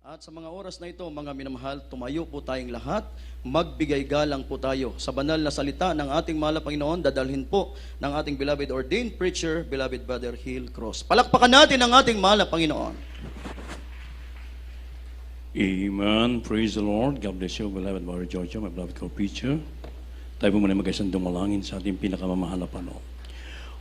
At sa mga oras na ito, mga minamahal, tumayo po tayong lahat, magbigay galang po tayo sa banal na salita ng ating mahal na Panginoon, dadalhin po ng ating beloved ordained preacher, beloved Brother Hill Cross. Palakpakan natin ang ating mahal na Panginoon. Amen. Praise the Lord. God bless you, beloved Brother Georgia, my beloved co-preacher. Tayo po muna mag-isang dumalangin sa ating pinakamamahal na Panginoon.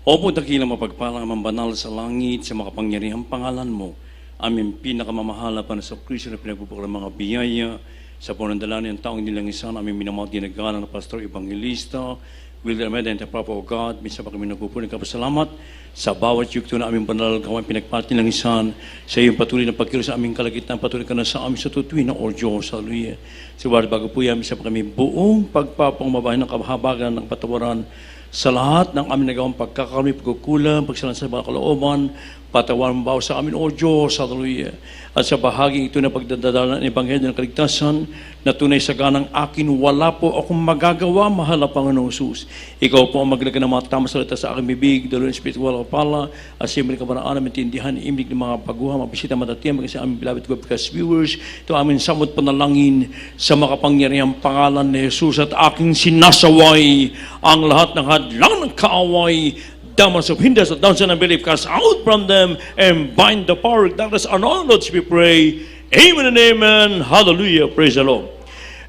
Opo, dakilang mapagpalang mambanal sa langit, sa makapangyarihang pangalan mo, aming pinakamamahal na Panginoon Kristo na pinagpupukul ng mga biyaya sa panandalangin ng taong nilangisan, aming minamahal ginagalang na pastor, evangelista, Wilder Meda, and the Papa of God. Minsan pa kami nagpupunin kapasalamat sa bawat yugto na aming banal gawin pinagpati ng isan sa iyong patuloy na pagkiro sa aming kalagitan, patuloy ka na sa aming sa tutuwi na O Diyos. Hallelujah. Sa bago po yan, minsan pa kami buong pagpapangmabahin ng kabahabagan ng patawaran sa lahat ng aming nagawang pagkakamali, pagkukulang, pagsalan sa mga kalooban, patawaran mo sa amin, O Diyos, hallelujah. At sa bahaging ito na pagdadala ng Ebanghelyo ng Kaligtasan, na tunay sa ganang akin, wala po akong magagawa, mahal na Panginoong Jesus. Ikaw po ang maglagay ng mga tamang salita sa aking bibig, dalo ng spiritual kapala, at siyempre kabaraan namin tindihan, imig ng mga baguha, magbisita matatiyang, mga sa aming beloved webcast viewers, ito aming samot panalangin sa makapangyarihang pangalan ni Jesus, at aking sinasaway ang lahat ng hadlang ng kaaway, demons of hindrance, of doubts and unbelief, cast out from them and bind the power of darkness on all Lord, we pray. Amen and amen. Hallelujah. Praise the Lord.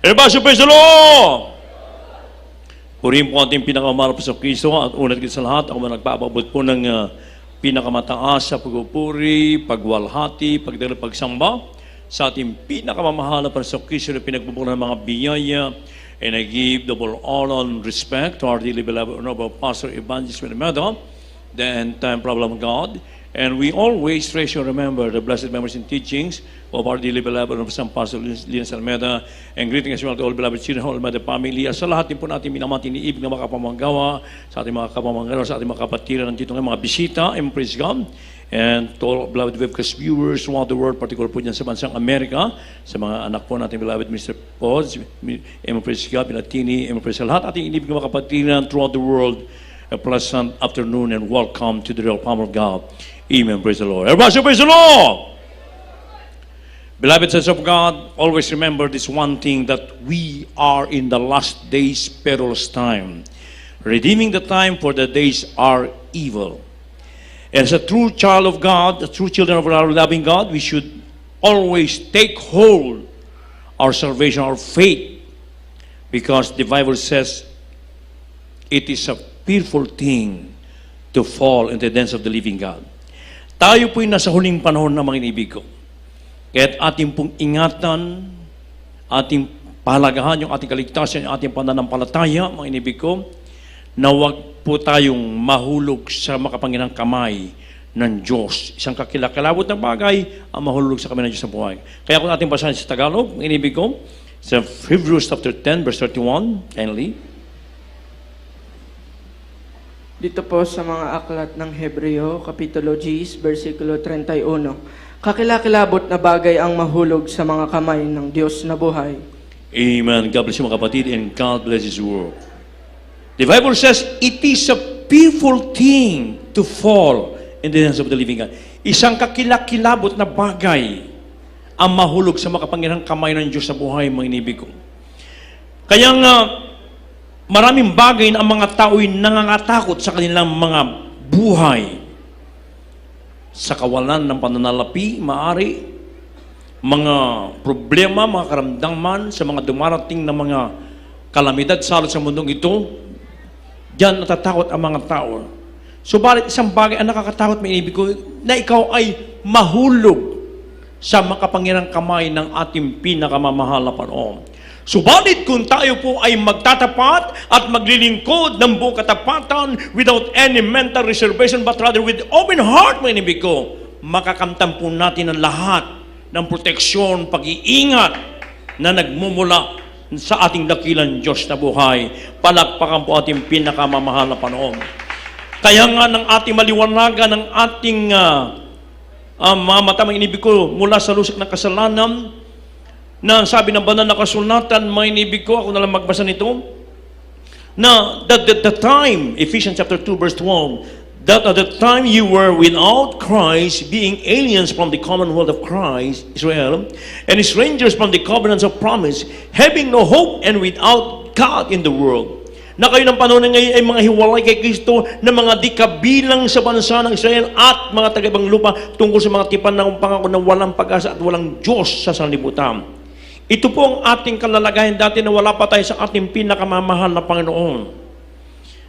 Everybody, praise the Lord. Purihin po ating pinakamahal po sa Kristo, at unat sa lahat, ako nagpapabot po ng pinakamataas sa pagpupuri, pagwalhati, pagdala, pagsamba sa ating pinakamamahal po sa Kristo na pinagbubukan ng mga biyaya. And I give double honor and respect to our dearly beloved Honorable Pastor Evangelist Wilder Meda, the end-time problem of God. And we always treasure remember the blessed memories and teachings of our dearly beloved Honorable Pastor Linus Almeida. And greeting as well to all beloved children of Almeida family. At sa lahat din po natin minamati ni ibig na mga kapamanggawa, sa ating mga kapamanggawa, sa ating mga kapatiran nandito ng mga bisita. And praise God. And to all beloved webcast viewers throughout the world, particular po dyan sa bansang Amerika, sa mga anak po natin beloved Mr. Pods, praise God, Pinatini, praise God, lahat ating inibig na mga kapatiran throughout the world. A pleasant afternoon and welcome to the real power of God. Amen. Praise the Lord. Everybody say praise the Lord. Beloved sons of God, always remember this one thing, that we are in the last days, perilous time. Redeeming the time, for the days are evil. As a true child of God, a true children of our loving God, we should always take hold our salvation, our faith, because the Bible says it is a fearful thing to fall into the dance of the living God. Tayo po'y nasa huling panahon na mga inibig ko. Kaya't ating pong ingatan, ating pahalagahan yung ating kaligtasan, yung ating pananampalataya, mga inibig ko, na huwag po tayong mahulog sa makapangyarihang kamay ng Diyos. Isang kakilakilabot na bagay ang mahulog sa kamay ng Diyos sa buhay. Kaya kung ating basahin sa Tagalog, mga inibig ko, sa Hebrews chapter 10, verse 31, kindly. Dito po sa mga aklat ng Hebreo, Kapitulo 10, versikulo 31. Kakilakilabot na bagay ang mahulog sa mga kamay ng Diyos na buhay. Amen. God bless you mga kapatid, and God bless His word. The Bible says, it is a fearful thing to fall in the hands of the living God. Isang kakilakilabot na bagay ang mahulog sa makapangyarihang kamay ng Diyos sa buhay, mga inibig ko. Kaya nga, maraming bagay na ang mga tao'y nangangatakot sa kanilang mga buhay. Sa kawalan ng pananalapi, maari, mga problema, mga karamdaman, sa mga dumarating na mga kalamidad salot sa mundong ito, diyan natatakot ang mga tao. Subalit isang bagay ang nakakatakot, may inibig ko, na ikaw ay mahulog sa makapangyarihang kamay ng ating pinakamamahal na Panginoon. Subalit kung tayo po ay magtatapat at maglilingkod ng buong katapatan without any mental reservation, but rather with open heart, mga inibig ko, makakamtan po natin ang lahat ng proteksyon, pag-iingat na nagmumula sa ating dakilang Diyos na buhay. Palakpakan po ating pinakamamahal na Panginoon. Kaya nga ng ating maliwanagan, ng ating mga mata, mga inibig ko, mula sa lusok ng kasalanan, na sabi ng banal na kasulatan, may inibig ko, ako na lang magbasa nito, na the time, Ephesians chapter 2 verse 12, that at the time you were without Christ, being aliens from the commonwealth of Christ, Israel, and strangers from the covenants of promise, having no hope and without God in the world. Na kayo ng panahon na ngayon ay mga hiwalay kay Kristo na mga di kabilang sa bansa ng Israel at mga taga-ibang lupa tungkol sa mga tipan ng pangako na walang pag-asa at walang Diyos sa sanlibutan. Ito po ang ating kalalagayan dati na wala pa tayo sa ating pinakamamahal na Panginoon.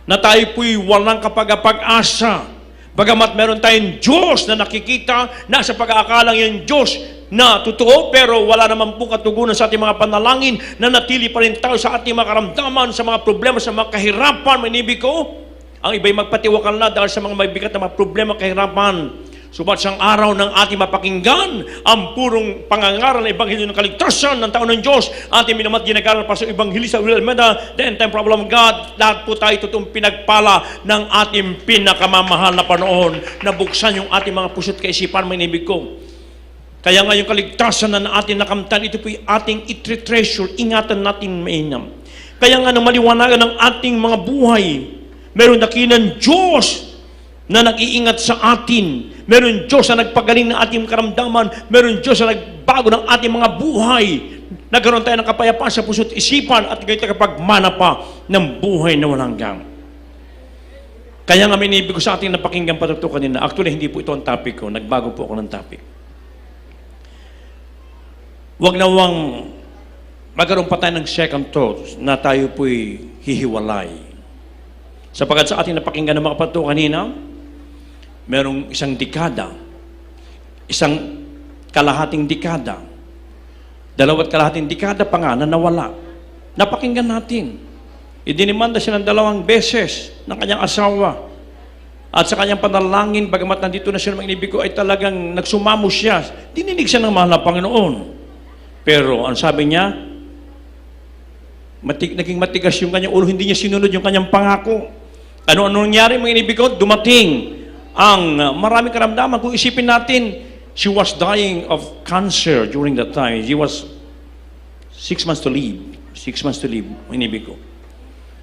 Na tayo po'y walang kapag-asa. Bagamat meron tayong Diyos na nakikita, nasa pag-aakalang yung Diyos na totoo, pero wala naman po katugunan sa ating mga panalangin, na natili pa rin tayo sa ating mga karamdaman, sa mga problema, sa mga kahirapan, manibig ko. Ang iba'y magpatiwakal na dahil sa mga mabigat na mga problema, kahirapan. Subat sang araw ng ating mapakinggan ang purong pangangaral ng Ebanghelyo ng Kaligtasan ng taon ng Diyos, ating minamat ginagaral pa sa Ebanghelyo sa Will Almeida, the end time problem of God. Lahat po tayo totoong pinagpala ng ating pinakamamahal na panahon na buksan yung ating mga puso't kaisipan, mga inibig ko. Kaya nga yung kaligtasan na ating nakamtan, ito po yung ating itretreasure, ingatan natin mainam. Kaya nga nang maliwanagan ng ating mga buhay, meron dakilang Diyos na nag-iingat sa atin. Meron Diyos na nagpagaling ng ating karamdaman. Meron Diyos na nagbago ng ating mga buhay. Nagkaroon tayo ng kapayapaan sa puso't isipan at ganito kapagmana pa ng buhay na walang hanggan. Kaya nga minibig ko sa ating napakinggan patuto kanina. Actually, hindi po ito ang topic ko. Nagbago po ako ng topic. Huwag nawang magkaroon pa tayo ng second thoughts na tayo po'y hihiwalay. Sapagkat sa ating napakinggan ng mga patuto kanina, merong isang dekada, isang kalahating dekada, 2 kalahating dekada pa nga na nawala. Napakinggan natin. Idinimanda siya ng 2 beses ng kanyang asawa. At sa kanyang panalangin, bagamat nandito na siya ng inibig ko, ay talagang nagsumamo siya. Dininig siya ng mahal na Panginoon. Pero ang sabi niya, naging matigas yung kanyang ulo, hindi niya sinunod yung kanyang pangako. Ano nangyari mga inibig ko? Dumating ang maraming karamdaman. Kung isipin natin, she was dying of cancer during that time. She was 6 months to live. 6 months to live, inibig ko.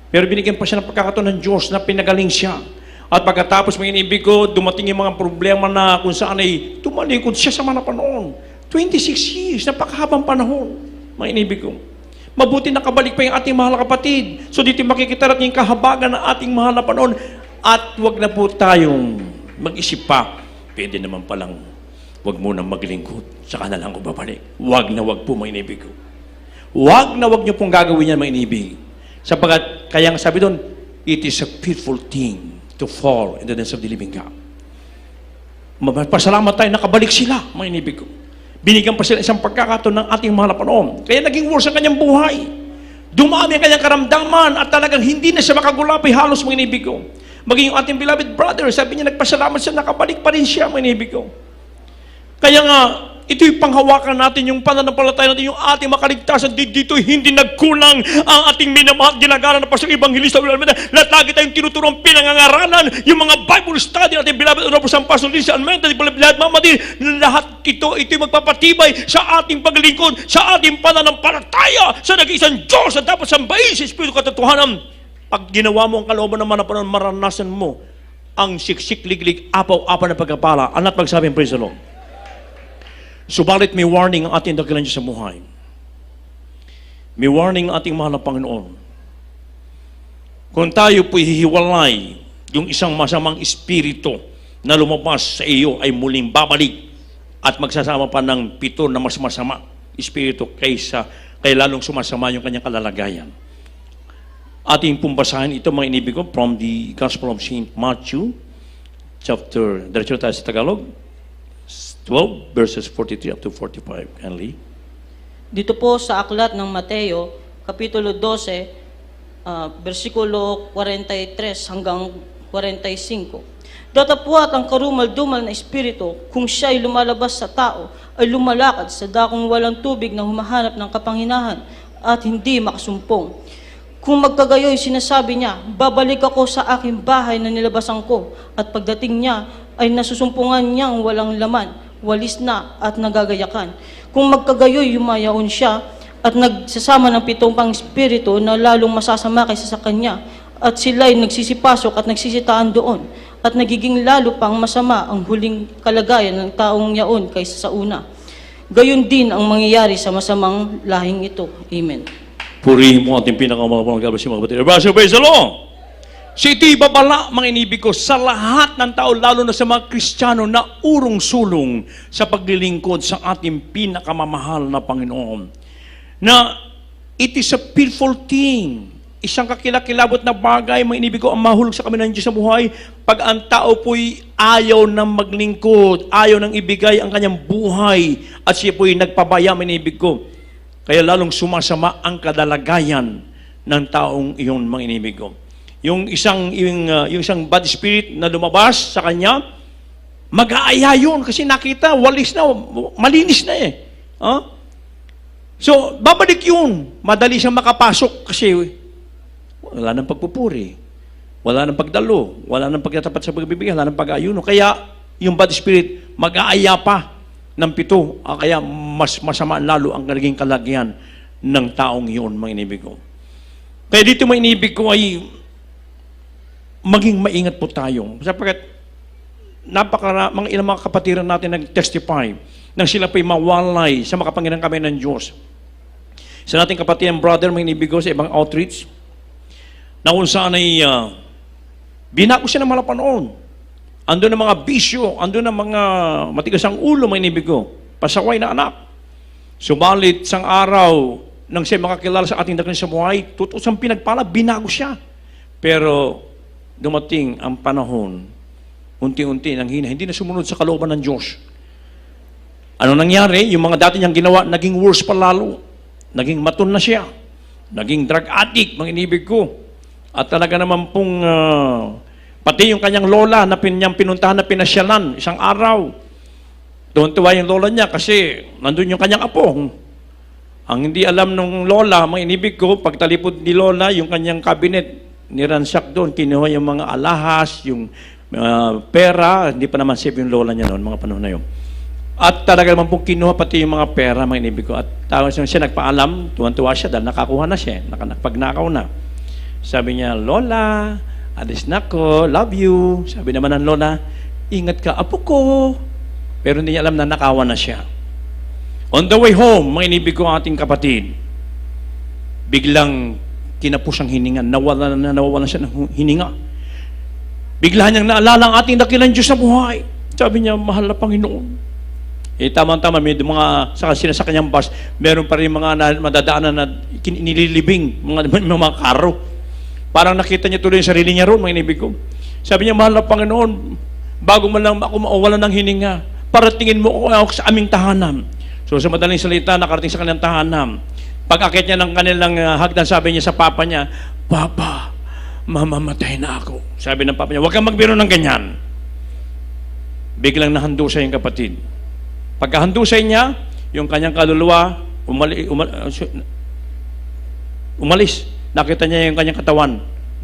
Pero binigyan pa siya ng pagkakataon ng Diyos na pinagaling siya. At pagkatapos, mga inibig ko, dumating yung mga problema na kung saan ay tumalikod siya sa mga panahon. 26 years, napakahabang panahon, mga inibig ko. Mabuti nakabalik pa yung ating mahal na kapatid. So dito makikita natin yung kahabagan ng ating mahal na panahon. At wag na po tayong mag-isip pa, pwede naman palang wag munang maglingkod, saka na lang ko babalik. Wag na wag po, mga inibig ko. Wag na wag nyo pong gagawin yan, mga inibig. Sapagat, kaya nga sabi doon, it is a fearful thing to fall in the hands of the living God. Pasalamat tayo, nakabalik sila, mga inibig ko. Binigyan pa sila isang pagkakataon ng ating mahal na panahon. Kaya naging worse ang kanyang buhay. Dumami ang kanyang karamdaman at talagang hindi na siya makagulapay halos, mga inibig ko. Maging yung ating beloved brother, sabi niya, nagpasalamat siya, nakabalik pa rin siya, mga inibig ko. Kaya nga, ito'y panghawakan natin yung pananampalataya natin, yung ating makaligtasan. Dito hindi nagkulang ang ating minamahal ginagaran na pasang Evangelista Will Almeida. Lagi tayong tinuturong pinangangaralan, yung mga Bible study natin, beloved Honorable San Pastor Lisa Almeida, beloved Mama Di, lahat ito'y magpapatibay sa ating paglingkod, sa ating pananampalataya, sa nag-iisang Diyos na dapat sambahin sa Espiritu katotohanan. Pag ginawa mo ang kalooban ng manapanon, maranasan mo ang siksik, liglig, apaw-apaw na pagkapala. Ang pagsabing, praise the Lord. Subalit may warning ang ating dakilan Diyos sa buhay. May warning ang ating mahal na Panginoon. Kung tayo po'y hihiwalay, yung isang masamang espiritu na lumabas sa iyo ay muling babalik at magsasama pa ng 7 na mas masama espiritu kay lalong sumasama yung kanyang kalalagayan. Ating pumbasahin ito, mga inibig ko, from the Gospel of St. Matthew, chapter, diretso tayo sa Tagalog, 12 verses 43 up to 45. Henley. Dito po sa aklat ng Mateo, Kapitulo 12, versikulo 43 hanggang 45. Datapwat ang karumal-dumal na espiritu, kung siya ay lumalabas sa tao, ay lumalakad sa dakong walang tubig na humahanap ng kapanginahan at hindi makasumpong. Kung magkagayoy, sinasabi niya, babalik ako sa aking bahay na nilabasan ko, at pagdating niya ay nasusumpungan niyang walang laman, walis na at nagagayakan. Kung magkagayoy, yumayaon siya at nagsasama ng 7 pang espiritu na lalong masasama kaysa sa kanya, at sila'y nagsisipasok at nagsisitaan doon. at nagiging lalo pang masama ang huling kalagayan ng taong yaon kaysa sa una. Gayon din ang mangyayari sa masamang lahing ito. Amen. Purihin mo ating pinakamalapang mga kapatid. Everybody praise the Lord! Si ito'y babala, mga inibig ko, sa lahat ng tao, lalo na sa mga Kristiyano na urong-sulong sa paglilingkod sa ating pinakamamahal na Panginoon. Na it is a fearful thing. Isang kakilakilabot na bagay, mga inibig ko, ang mahulog sa kami ng Diyos sa buhay, pag ang tao po'y ayaw ng maglingkod, ayaw ng ibigay ang kanyang buhay, at siya po'y nagpabaya, mga inibig ko. Kaya lalong sumasama ang kadalagayan ng taong iyon, mga inibig ko. Yung isang bad spirit na lumabas sa kanya, mag-aaya yun kasi nakita, walis na, malinis na eh. Huh? So, babalik yun. Madali siyang makapasok kasi wala nang pagpupuri, wala nang pagdalo, wala nang pagtatapat sa pagbibigay, wala nang pag-ayuno. Kaya, yung bad spirit, mag-aaya pa ng pito. Kaya, mas masama lalo ang naging kalagyan ng taong yun, mga inibig ko. Kaya dito, mga inibig ko ay maging maingat po tayo. Sapagkat mga ilang mga kapatiran natin nag-testify nang sila po'y mawalay sa makapangyarihang kamay ng Diyos. Sa nating kapatiran brother, may inibigo sa ibang outreach, na kung saan ay binago siya ng malapanoon. Andun ang mga bisyo, andun ang mga matigas ang ulo, may inibigo, pasaway na anak. Subalit, sang araw, nang siya makakilala sa ating dakilang sa buhay, tutusang pinagpala, binago siya. Pero, dumating ang panahon, unti-unti nang hina, hindi na sumunod sa kalooban ng Diyos. Ano nangyari? Yung mga dati niyang ginawa, naging worse pa lalo. Naging maton na siya. Naging drug addict, mga inibig ko. At talaga naman pong, pati yung kanyang lola na pinuntahan na pinasyalan, isang araw. Doon tuwa yung lola niya kasi nandun yung kanyang apo. Ang hindi alam ng lola, mga inibig ko, pagtalipod ni lola, yung kanyang cabinet, niransak doon, kinuha yung mga alahas, yung pera, hindi pa naman safe yung lola niya noon, mga panahon na yun. At talaga naman pong kinuha pati yung mga pera, mga inibig ko. At tawag siya nagpaalam, tuwan-tuwa siya dahil nakakuha na siya, nakapagnakaw na. Sabi niya, Lola, alis na ko, love you. Sabi naman ng Lola, ingat ka, apo ko. Pero hindi niya alam na nakawan na siya. On the way home, mga inibig ko ating kapatid, biglang kinapos ang hininga, nawawalan siya ng hininga. Bigla niyang naalala ang ating dakilang Diyos sa buhay. Sabi niya, mahal na Panginoon. Tama-tama, may mga sa kanyang bus, meron pa rin mga madadaanan na nililibing, mga karo. Parang nakita niya tuloy yung sarili niya roon, mga inibig ko. Sabi niya, mahal na Panginoon, bago man lang ako mawalan ng hininga, paratingin mo ako sa aming tahanan. So sa madaling salita, nakarating sa kanilang tahanan. Pag-akit niya ng kanilang hagdan, sabi niya sa papa niya, Papa, mamamatay na ako. Sabi ng papa niya, huwag kang magbiro ng ganyan. Biglang nahandusay yung kapatid. Pagkahandusay niya, yung kanyang kaluluwa, umalis. Nakita niya yung kanyang katawan,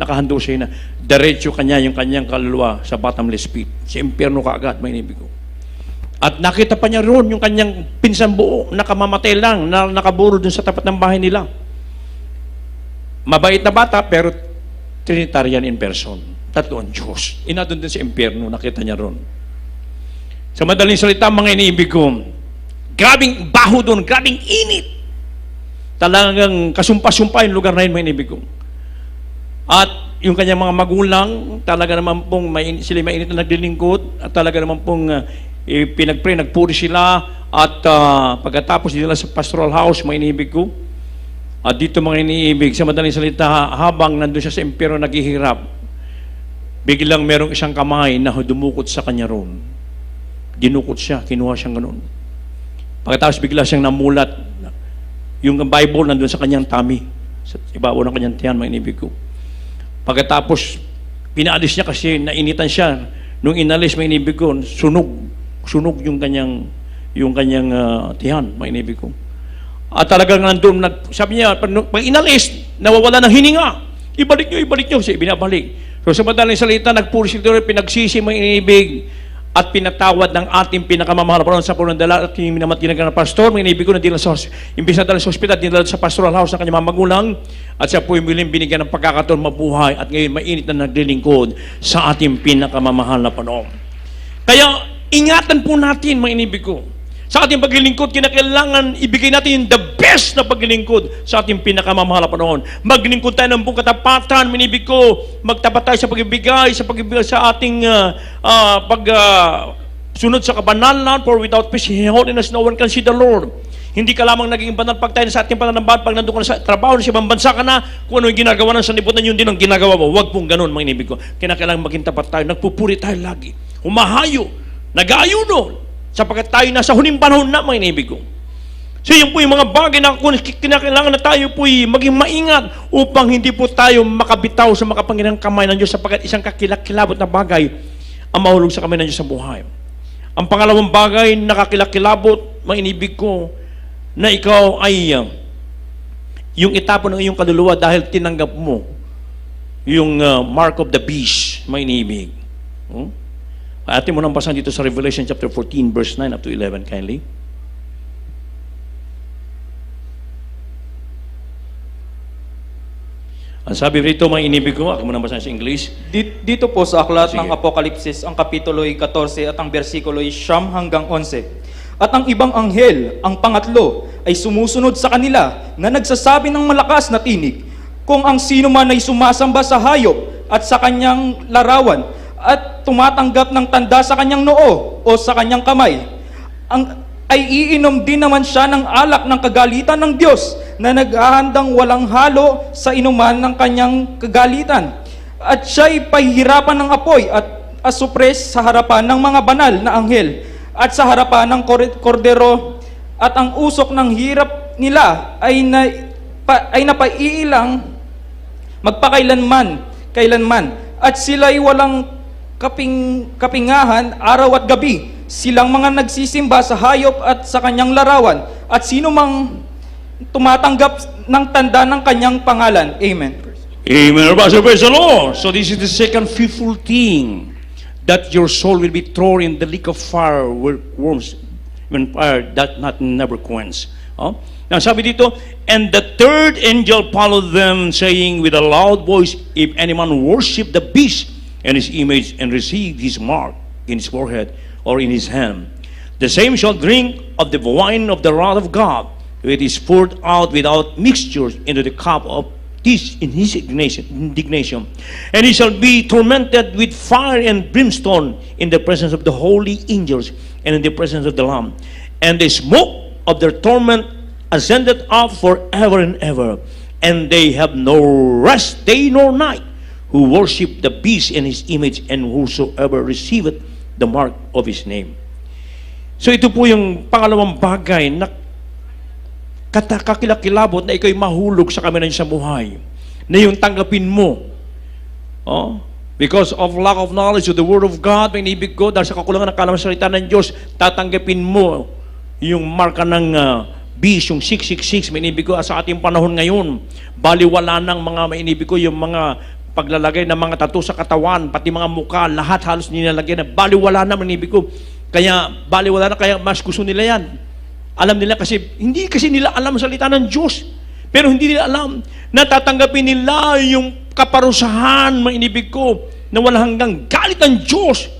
nakahandusay na. Diretso kanya yung kanyang kaluluwa sa bottomless pit. Sa impyerno kaagad, may inibig ko. At nakita pa niya roon yung kanyang pinsan buo, nakamamatay lang, na nakaburo dun sa tapat ng bahay nila. Mabait na bata, pero Trinitarian in person. Tatlo ang Diyos. Inadun din sa impyerno, nakita niya roon. Sa madaling salita, mga iniibig ko, grabing baho doon, grabing init. Talagang kasumpa-sumpa yung lugar na yun, mga iniibig ko. At yung kanyang mga magulang, talaga naman pong sila mainit na naglilingkod, at talaga naman pong pinagpray, nagpuri sila, at pagkatapos nila sa pastoral house, mga iniibig ko. At dito mga iniibig, sa madaling salita, habang nandun siya sa impyerno naghihirap, biglang merong isang kamay na dumukot sa kanya roon. Dinukot siya, kinuha siyang ganun. Pagkatapos bigla siyang namulat, yung Bible nandun sa kanyang tummy, sa ibabaw ng kanyang tiyan, mga inibig ko. Pagkatapos, pinaalis niya kasi nainitan siya. Nung inalis, mga inibig ko, sunog yung kanyang tiyan, mga inibig ko. At talagang nandun, sabi niya, pag inalis, nawawala ng hininga. Ibalik niyo, kasi binabalik. So sa madaling salita, nagpuri sila, pinagsisi, mga inibig. at pinatawad ng ating pinakamamahal na Panginoon sa punong dala at minamat ginagawa ng pastor, mga inibig ko na dinala sa imbis na dala sa ospital, dinala sa pastoral house ng kanyang mga magulang, at siya po yung muling binigyan ng pagkakataon mabuhay at ngayon mainit na naglilingkod sa ating pinakamamahal na Panginoon. Kaya ingatan po natin, mga inibig ko, sa ating paglilingkod, kinakailangan ibigay natin yung the best na paglilingkod sa ating pinakamamahal na Panginoon. Maglingkod tayo ng buong katapatan, minibig ko, magtapat tayo sa pagbibigay, sa ating sunod sa kabanalan, for without peace, holiness, no one can see the Lord. Hindi ka lamang naging banal pag tayo sa ating pananambahan, pag nandun ka na sa trabaho, sa ibang bansa ka na, kung ano yung ginagawa ng sanlibutan, yun din ang ginagawa mo. Huwag pong ganun, mga inibig ko. Kinakailangan maging tapat tayo, nagpupuri tayo lagi, humahayo, nag-aayuno, sapagkat tayo nasa huling panahon na, mga inibig ko. So yun po yung mga bagay na kinakailangan na tayo po maging maingat upang hindi po tayo makabitaw sa makapangyarihang kamay ng Diyos, sapagkat isang kakilakilabot na bagay ang mahulog sa kamay ng Diyos sa buhay. Ang pangalawang bagay, nakakilakilabot, mga inibig ko, na ikaw ay yung itapon ng iyong kaluluwa dahil tinanggap mo yung mark of the beast, mga inibig. Atin mo nang basahin dito sa Revelation chapter 14, verse 9 up to 11, kindly. Ang sabi rito, mga inibig ko, ako mo nang basahin sa English. Dito po sa aklat Sige. ng Apokalipsis, ang kapitulo'y 14 at ang bersikulo'y 9 hanggang 11. At ang ibang anghel, ang pangatlo, ay sumusunod sa kanila na nagsasabi ng malakas na tinig, kung ang sino man ay sumasamba sa hayop at sa kanyang larawan, at tumatanggap ng tanda sa kanyang noo o sa kanyang kamay, ay iinom din naman siya ng alak ng kagalitan ng Diyos na naghahandang walang halo sa inuman ng kanyang kagalitan. At siya'y pahihirapan ng apoy at asupres sa harapan ng mga banal na anghel at sa harapan ng kordero, at ang usok ng hirap nila ay napaiilang magpakailanman, at sila'y walang kapingahan araw at gabi. Silang mga nagsisimba sa hayop at sa kanyang larawan, at sino mang tumatanggap ng tanda ng kanyang pangalan. Amen. Amen. Praise the Lord. So this is the second fearful thing, that your soul will be thrown in the lake of fire where worms, when fire that not never quench. Now sabi dito, and the third angel followed them, saying with a loud voice, if any man worship the beast and his image, and receive his mark in his forehead or in his hand, the same shall drink of the wine of the wrath of God, which is poured out without mixture into the cup of this in his indignation. And he shall be tormented with fire and brimstone in the presence of the holy angels and in the presence of the Lamb. And the smoke of their torment ascended up forever and ever. And they have no rest day nor night, who worship the beast and his image, and whosoever receiveth the mark of his name. So ito po yung pangalawang bagay na kakilakilabot na ikaw'y mahulog sa kamay ng sa buhay, na yung tanggapin mo. Because of lack of knowledge of the Word of God, may inibig ko, dahil sa kakulangan ng kaalaman sa salita ng Diyos, tatanggapin mo yung marka ng beast, yung 666, may inibig ko, sa ating panahon ngayon, baliwala ng mga, may inibig ko, yung mga paglalagay ng mga tattoo sa katawan, pati mga mukha, lahat halos nilalagay na baliwala na, manibig ko. Kaya baliwala na, kaya mas gusto nila yan. Alam nila kasi, hindi kasi nila alam ang salita ng Diyos. Pero hindi nila alam na tatanggapin nila yung kaparusahan, mga inibig ko, na walang hanggang galit ng Diyos.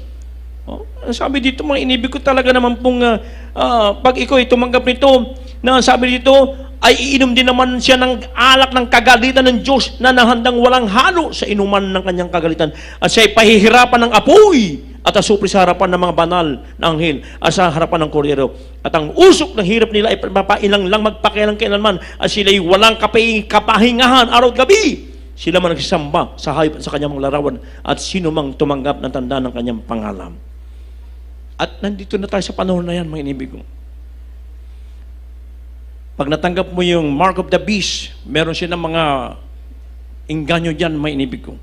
Sabi dito, mga inibig ko talaga naman pong, pag ikaw ay tumanggap nito, na sabi dito, ay iinom din naman siya ng alak ng kagalitan ng Diyos na nahandang walang halo sa inuman ng kanyang kagalitan. At siya ay pahihirapan ng apoy at asupri sa harapan ng mga banal na anghel at sa harapan ng kordero. At ang usok ng hirap nila ay mapailang lang magpakialang kailanman, at sila ay walang kapahingahan araw at gabi. Sila man nagsisamba sa hayop at sa kanyang mga larawan, at sino mang tumanggap ng tanda ng kanyang pangalan. At nandito na tayo sa panahon na yan, mga inibig ko. Pag natanggap mo yung mark of the beast, meron siya ng mga engganyo dyan, may inibig ko,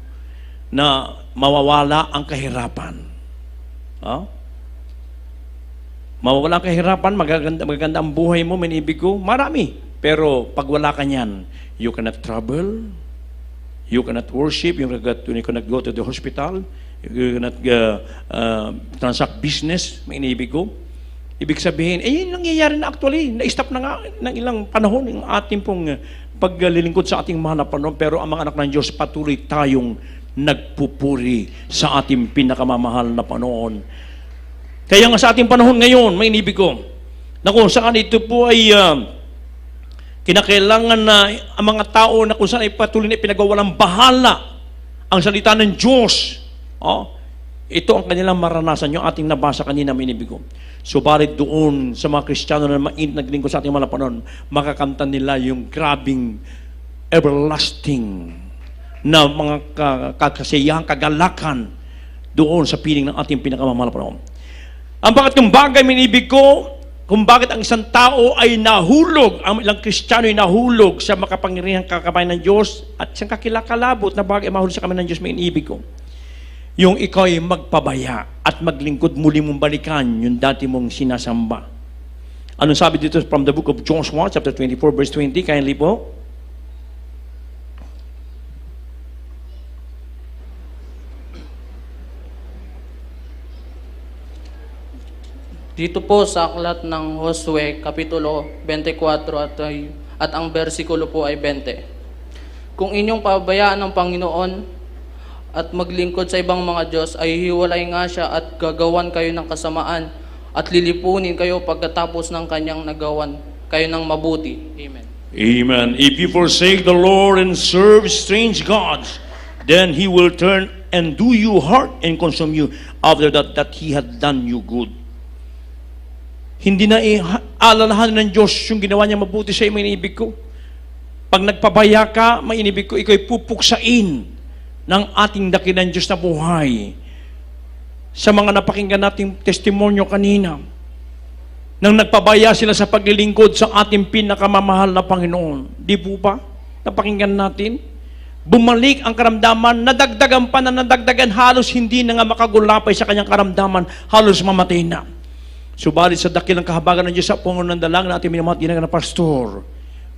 na mawawala ang kahirapan. Mawawala ang kahirapan, magaganda ang buhay mo, may inibig ko, marami. Pero pag wala ka niyan, you cannot travel, you cannot worship, you cannot go to the hospital, you cannot transact business, may inibig ko. Ibig sabihin, yun nangyayari na actually, na-stop na nga ng ilang panahon yung ating pong paglilingkod sa ating mahal na Panginoon, pero ang mga anak ng Diyos patuloy tayong nagpupuri sa ating pinakamamahal na Panginoon. Kaya nga sa ating panahon ngayon, may inibig ko, na kung saan ito po ay kinakailangan na ang mga tao na kung saan ay patuloy na pinagawalang bahala ang salita ng Diyos. Ito ang kanilang maranasan, yung ating nabasa kanina, may inibig ko. Subalit doon sa mga Kristiyano na naglingkod sa ating mga Panginoon, makakanta nila yung grabing everlasting na mga kasiyahan, kagalakan doon sa piling ng ating pinakamamahal na Panginoon. Ang pangatlong bagay, minibig ko, kung bakit ang isang tao ay nahulog, ang ilang Kristiyano ay nahulog sa makapangyarihang kakabayan ng Diyos at isang kakilakalabot na bagay mahulog sa kami ng Diyos, may inibig ko. Yung ikaw ay magpabaya at maglingkod, muli mong balikan yung dati mong sinasamba. Anong sabi dito from the book of Joshua, chapter 24, verse 20, kindly po? Dito po sa aklat ng Josue, Kapitulo 24 at ang bersikulo po ay 20. Kung inyong pabayaan ng Panginoon at maglingkod sa ibang mga Diyos, ay hiwalay nga siya at gagawan kayo ng kasamaan at lilipunin kayo pagkatapos ng kanyang nagawan kayo ng mabuti. Amen. Amen. If you forsake the Lord and serve strange gods, then He will turn and do you hurt and consume you after that He had done you good. Hindi na alalahanin ng Diyos yung ginawa niya mabuti sa iyo, may inibig ko. Pag nagpabaya ka, may inibig ko, ikaw ay pupuksain ng ating dakilang Diyos na buhay. Sa mga napakinggan nating testimonyo kanina, nang nagpabaya sila sa paglilingkod sa ating pinakamamahal na Panginoon. Di po ba? Napakinggan natin. Bumalik ang karamdaman, nadagdagan pa na nadagdagan, halos hindi na nga makagulapay sa kanyang karamdaman, halos mamatay na. Subalit sa dakilang kahabagan ng Diyos sa Panginoon ng dalangin na ating minamahal na pastor,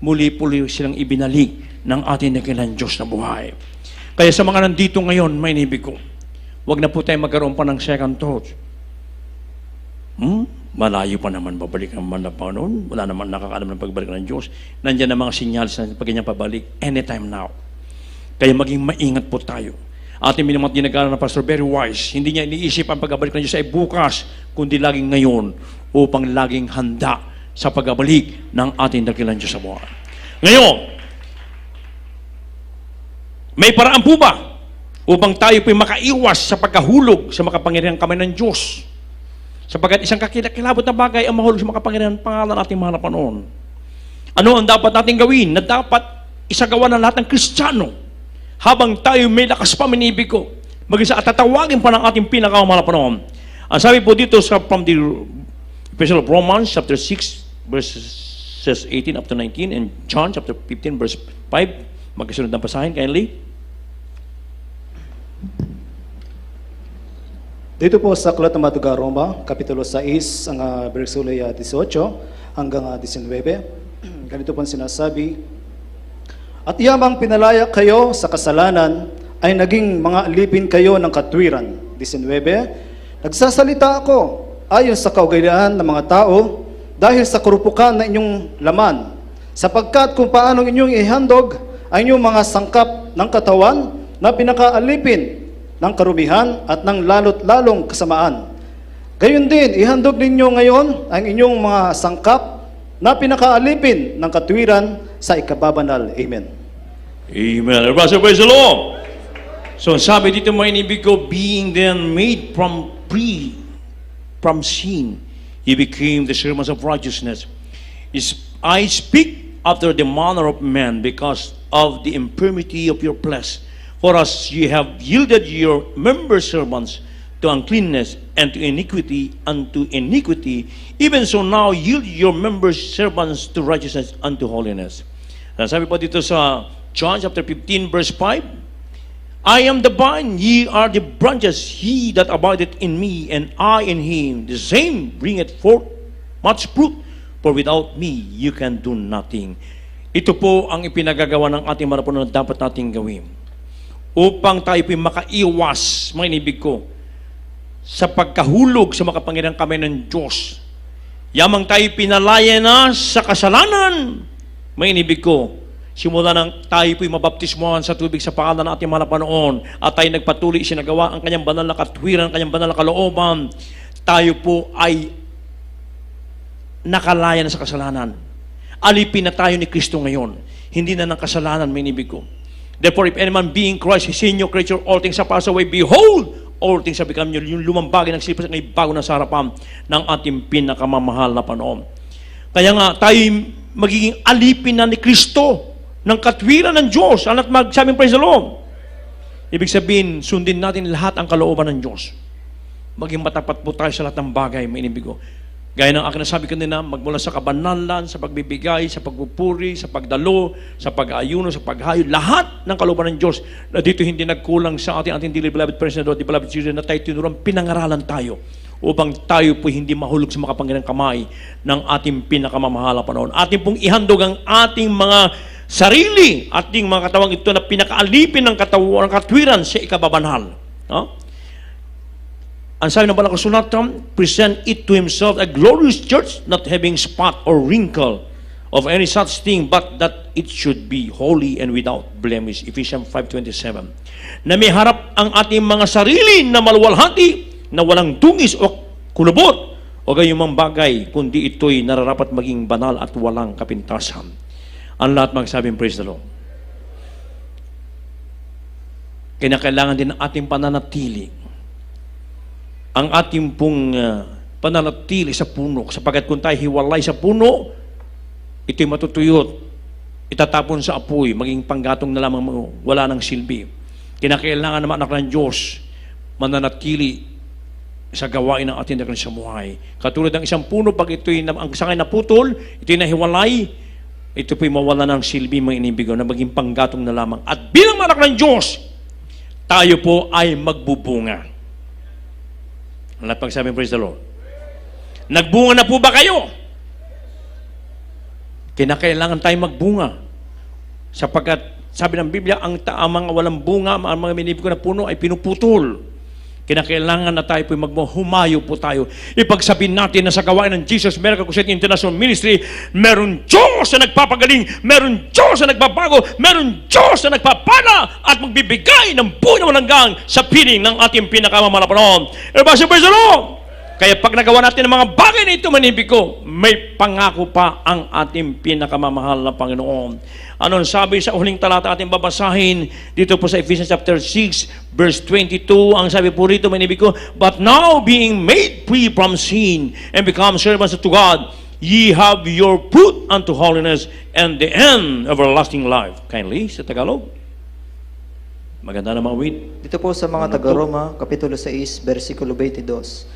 muli-puli silang ibinalik ng ating dakilang Diyos na buhay. Kaya sa mga nandito ngayon, may inibig ko, huwag na po tayo magkaroon pa ng second thought. Malayo pa naman babalik ang mga Panginoon. Wala naman nakakaalam ng pagbalik ng Diyos. Nandiyan ang mga sinyals na pag ganyan pabalik, anytime now. Kaya maging maingat po tayo. Ating minamahal ginagawa na pastor, very wise. Hindi niya iniisip ang pagbalik ng Diyos ay bukas, kundi laging ngayon upang laging handa sa pagbalik ng ating dakilang Diyos sa buhay. Ngayon, may paraan po ba upang tayo po'y makaiwas sa pagkahulog sa makapangyarihang kamay ng Diyos? Sapagkat isang kakilabot na bagay ang mahulog sa makapangyarihang pangalan ating mahal na Panginoon. Ano ang dapat natin gawin? Na dapat isagawa ng lahat ng Kristiyano habang tayo may lakas pa, minibig ko. Mag-isa at tatawagin pa ng ating pinakamahal na Panginoon. Ang sabi po dito from the Epistle of Romans, chapter 6, verses 18 up to 19, and John, chapter 15, verse 5, magkasunod ng pasahin, kindly. Dito po sa Aklat ng Matuga Roma, Kapitulo 6, ang versikulo 18 hanggang 19. Ganito po ang sinasabi, at yamang pinalaya kayo sa kasalanan, ay naging mga alipin kayo ng katwiran. 19. Nagsasalita ako ayon sa kaugalian ng mga tao dahil sa karupukan na inyong laman, sapagkat kung paanong inyong ihandog ay inyong mga sangkap ng katawan na pinakaalipin ng karumihan at ng lalot-lalong kasamaan. Gayon din, ihandog ninyo ngayon ang inyong mga sangkap na pinakaalipin ng katwiran sa ikababanal. Amen. Amen. Everybody praise the Lord. So sabi dito mga inibig ko, being then made from sin, he became the servants of righteousness. I speak after the manner of man because of the infirmity of your flesh. For as ye have yielded your member servants to uncleanness and to iniquity unto iniquity, even so now yield your member servants to righteousness unto holiness. Sabi po dito sa John chapter 15 verse 5, I am the vine, ye are the branches, he that abideth in me, and I in him, the same bringeth forth much fruit, for without me you can do nothing. Ito po ang ipinagagawa ng ating marapunan na dapat nating gawin. upang tayo po'y makaiwas, mga inibig ko, sa pagkahulog sa makapangyarihang kamay ng Diyos. Yamang tayo pinalaya na sa kasalanan, mga inibig ko, simula nang tayo po'y mabaptismohan sa tubig sa pangalan ng ating mga Panginoon at tayo nagpatuloy isinagawa ang kanyang banal na katwiran, ang kanyang banal na kalooban, tayo po ay nakalaya na sa kasalanan. Alipin na tayo ni Kristo ngayon. Hindi na ng kasalanan, may inibig ko. Therefore, if any man being Christ, is a new creature, all things have passed away. Behold, all things have become new. Yung lumang bagay nagsilipas ng bago na sa harapan ng ating pinakamamahal na Panginoon. Kaya nga, tayo magiging alipin na ni Kristo ng katwiran ng Diyos. At magsabing praise the Lord. Ibig sabihin, sundin natin lahat ang kalooban ng Diyos. Maging matapat po tayo sa lahat ng bagay, may inibig ko. Gaya ng akin nasabi kanina, magmula sa kabanalan, sa pagbibigay, sa pagpupuri, sa pagdalo, sa pag-aayuno, sa paghayo, lahat ng kalooban ng Diyos na dito hindi nagkulang sa ating dearly beloved parents na beloved children, na tayo tinurang pinangaralan tayo upang tayo po hindi mahulog sa makapangyarihang kamay ng ating pinakamamahal na Panginoon. Ating pong ihandog ang ating mga sarili, ating mga katawang ito na pinakaalipin ng katawan, ng katwiran sa ikababanhal. No? Ang sabi ng banal na kasulatan, present it to himself a glorious church, not having spot or wrinkle of any such thing, but that it should be holy and without blemish. Ephesians 5:27. Na may harap ang ating mga sarili na maluwalhati, na walang dungis o kulubot o gayumang bagay, kundi ito'y nararapat maging banal at walang kapintasan. Ang lahat magsabing praise the Lord. Kailangan din ng ating pananatili ang ating pong pananatili sa puno, sapagkat kung tayo hiwalay sa puno, ito'y matutuyot, itatapon sa apoy, maging panggatong na lamang wala ng silbi. Kinakailangan naman anak ng Diyos mananatili sa gawain ng ating dakilang sa buhay. Katulad ng isang puno, pag ito'y ang sangay na putol, ito'y nahiwalay, ito po'y mawala ng silbi, mga inibigaw, na maging panggatong na lamang. At bilang anak ng Diyos, tayo po ay magbubunga. Lahat pagsabi, praise the Lord. Nagbunga na po ba kayo? Kinakailangan tayo magbunga. Sapagkat, sabi ng Biblia, ang mga walang bunga, ang mga minibig ko na puno ay pinuputol. Kinakailangan na tayo po humayo po tayo. Ipagsabihin natin na sa gawain ng Jesus Miracle Crusade International Ministry, meron Diyos na nagpapagaling, meron Diyos na nagbabago, meron Diyos na nagpapala at magbibigay ng buhay na walang hanggan sa piling ng ating pinakamamahal na Panginoon. Praise the Lord! Kaya pag nagawa natin ang mga bagay na ito, manibig ko, may pangako pa ang ating pinakamamahal na Panginoon. Ano sabi sa huling talata ating babasahin dito po sa Ephesians chapter 6 verse 22, ang sabi po rito, manibig ko, but now being made free from sin and become servants to God, ye have your fruit unto holiness and the end of everlasting life. Kindly, sa Tagalog. Maganda na mga wit. Dito po sa mga taga-Roma, Kapitulo 6, versikulo 22.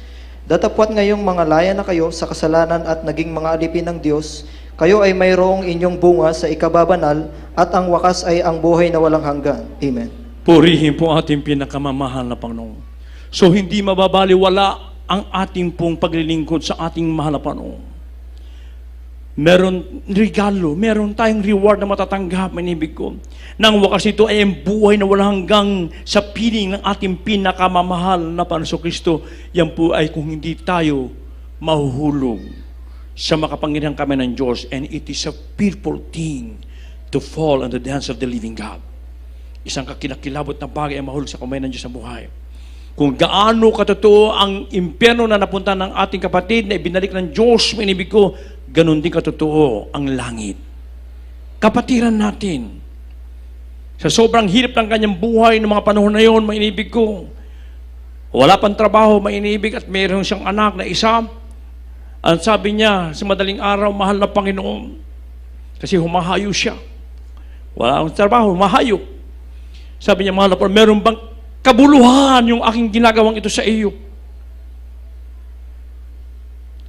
Datapwat ngayong mga laya na kayo sa kasalanan at naging mga alipin ng Diyos, kayo ay mayroong inyong bunga sa ikababanal at ang wakas ay ang buhay na walang hanggan. Amen. Purihin po ating pinakamamahal na Panginoon. So hindi mababaliwala ang ating pong paglilingkod sa ating mahal na Panginoon. Meron regalo, meron tayong reward na matatanggap, manibig ko. Nang wakas ito ay ang buhay na walang hanggang sa piling ng ating pinakamamahal na Panginoon Kristo. Yan po ay kung hindi tayo mahuhulog sa makapangyarihang kamay ng Diyos. And it is a fearful thing to fall under the hands of the living God. Isang kakinakilabot na bagay ang mahulog sa kamay ng Diyos sa buhay. Kung gaano katotoo ang impyerno na napunta ng ating kapatid na ibinalik ng Diyos, manibig ko, ganun din katotoo ang langit. Kapatiran natin. Sa sobrang hirap ng kanyang buhay ng mga panahon na yon, mainibig ko, wala pang trabaho, mainibig, at mayroon siyang anak na isa. Ang sabi niya, sa madaling araw, mahal na Panginoon, kasi humahayo siya. Wala akong trabaho, humahayo. Sabi niya, mahal na Panginoon, meron bang kabuluhan yung aking ginagawang ito sa iyo?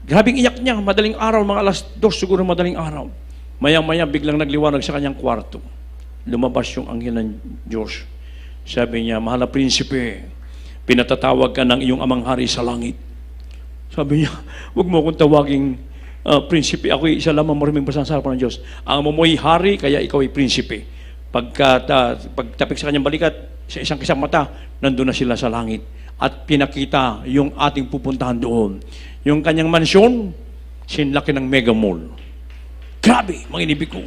Grabing iyak niya, madaling araw, mga alas 2 siguro madaling araw. Maya-maya biglang nagliwanag sa kanyang kwarto. Lumabas yung anghel ng Diyos. Sabi niya, mahal na prinsipe, pinatatawag ka ng iyong amang hari sa langit. Sabi niya, huwag mo akong tawaging prinsipe, ako isa lamang maraming basta sa harapan ng Diyos. Ang mo mo'y hari, kaya ikaw ay prinsipe. pagtapik sa kanyang balikat, sa isang kisang mata, nandun na sila sa langit. At pinakita yung ating pupuntahan doon. Yung kanyang mansyon, sinlaki ng mega mall. Grabe, mga inibig ko.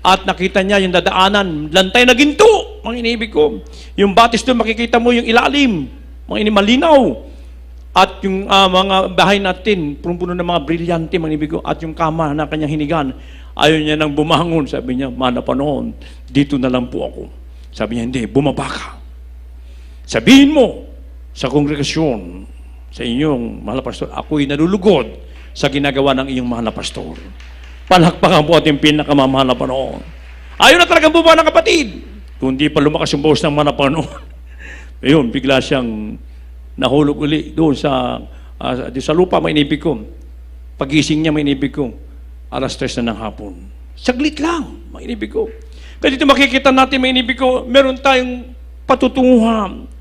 At nakita niya yung dadaanan, lantay na ginto, mga inibig ko. Yung batis doon, makikita mo yung ilalim, mga malinaw. At yung mga bahay natin, punong-puno ng mga brilyante, mga inibig ko. At yung kama na kanyang hinigan, ayaw niya nang bumangon. Sabi niya, mana pa noon, dito na lang po ako. Sabi niya, hindi, bumaba ka. Sabihin mo sa kongregasyon, sa inyong mahal na pastor, ako'y nalulugod sa ginagawa ng iyong mahal na pastor. Palakpakan po ating pinakamamahal na Panginoon. Ayaw na talagang bumaba ng kapatid. Kundi pa lumakas yung boses ng mahal na Panginoon. Ayun, bigla siyang nahulog uli doon sa lupa, may inibig ko. Pagising niya, may inibig ko. 3:00 na ng hapon. Saglit lang, may inibig ko. Kaya dito makikita natin, may inibig ko, meron tayong patutunguhan.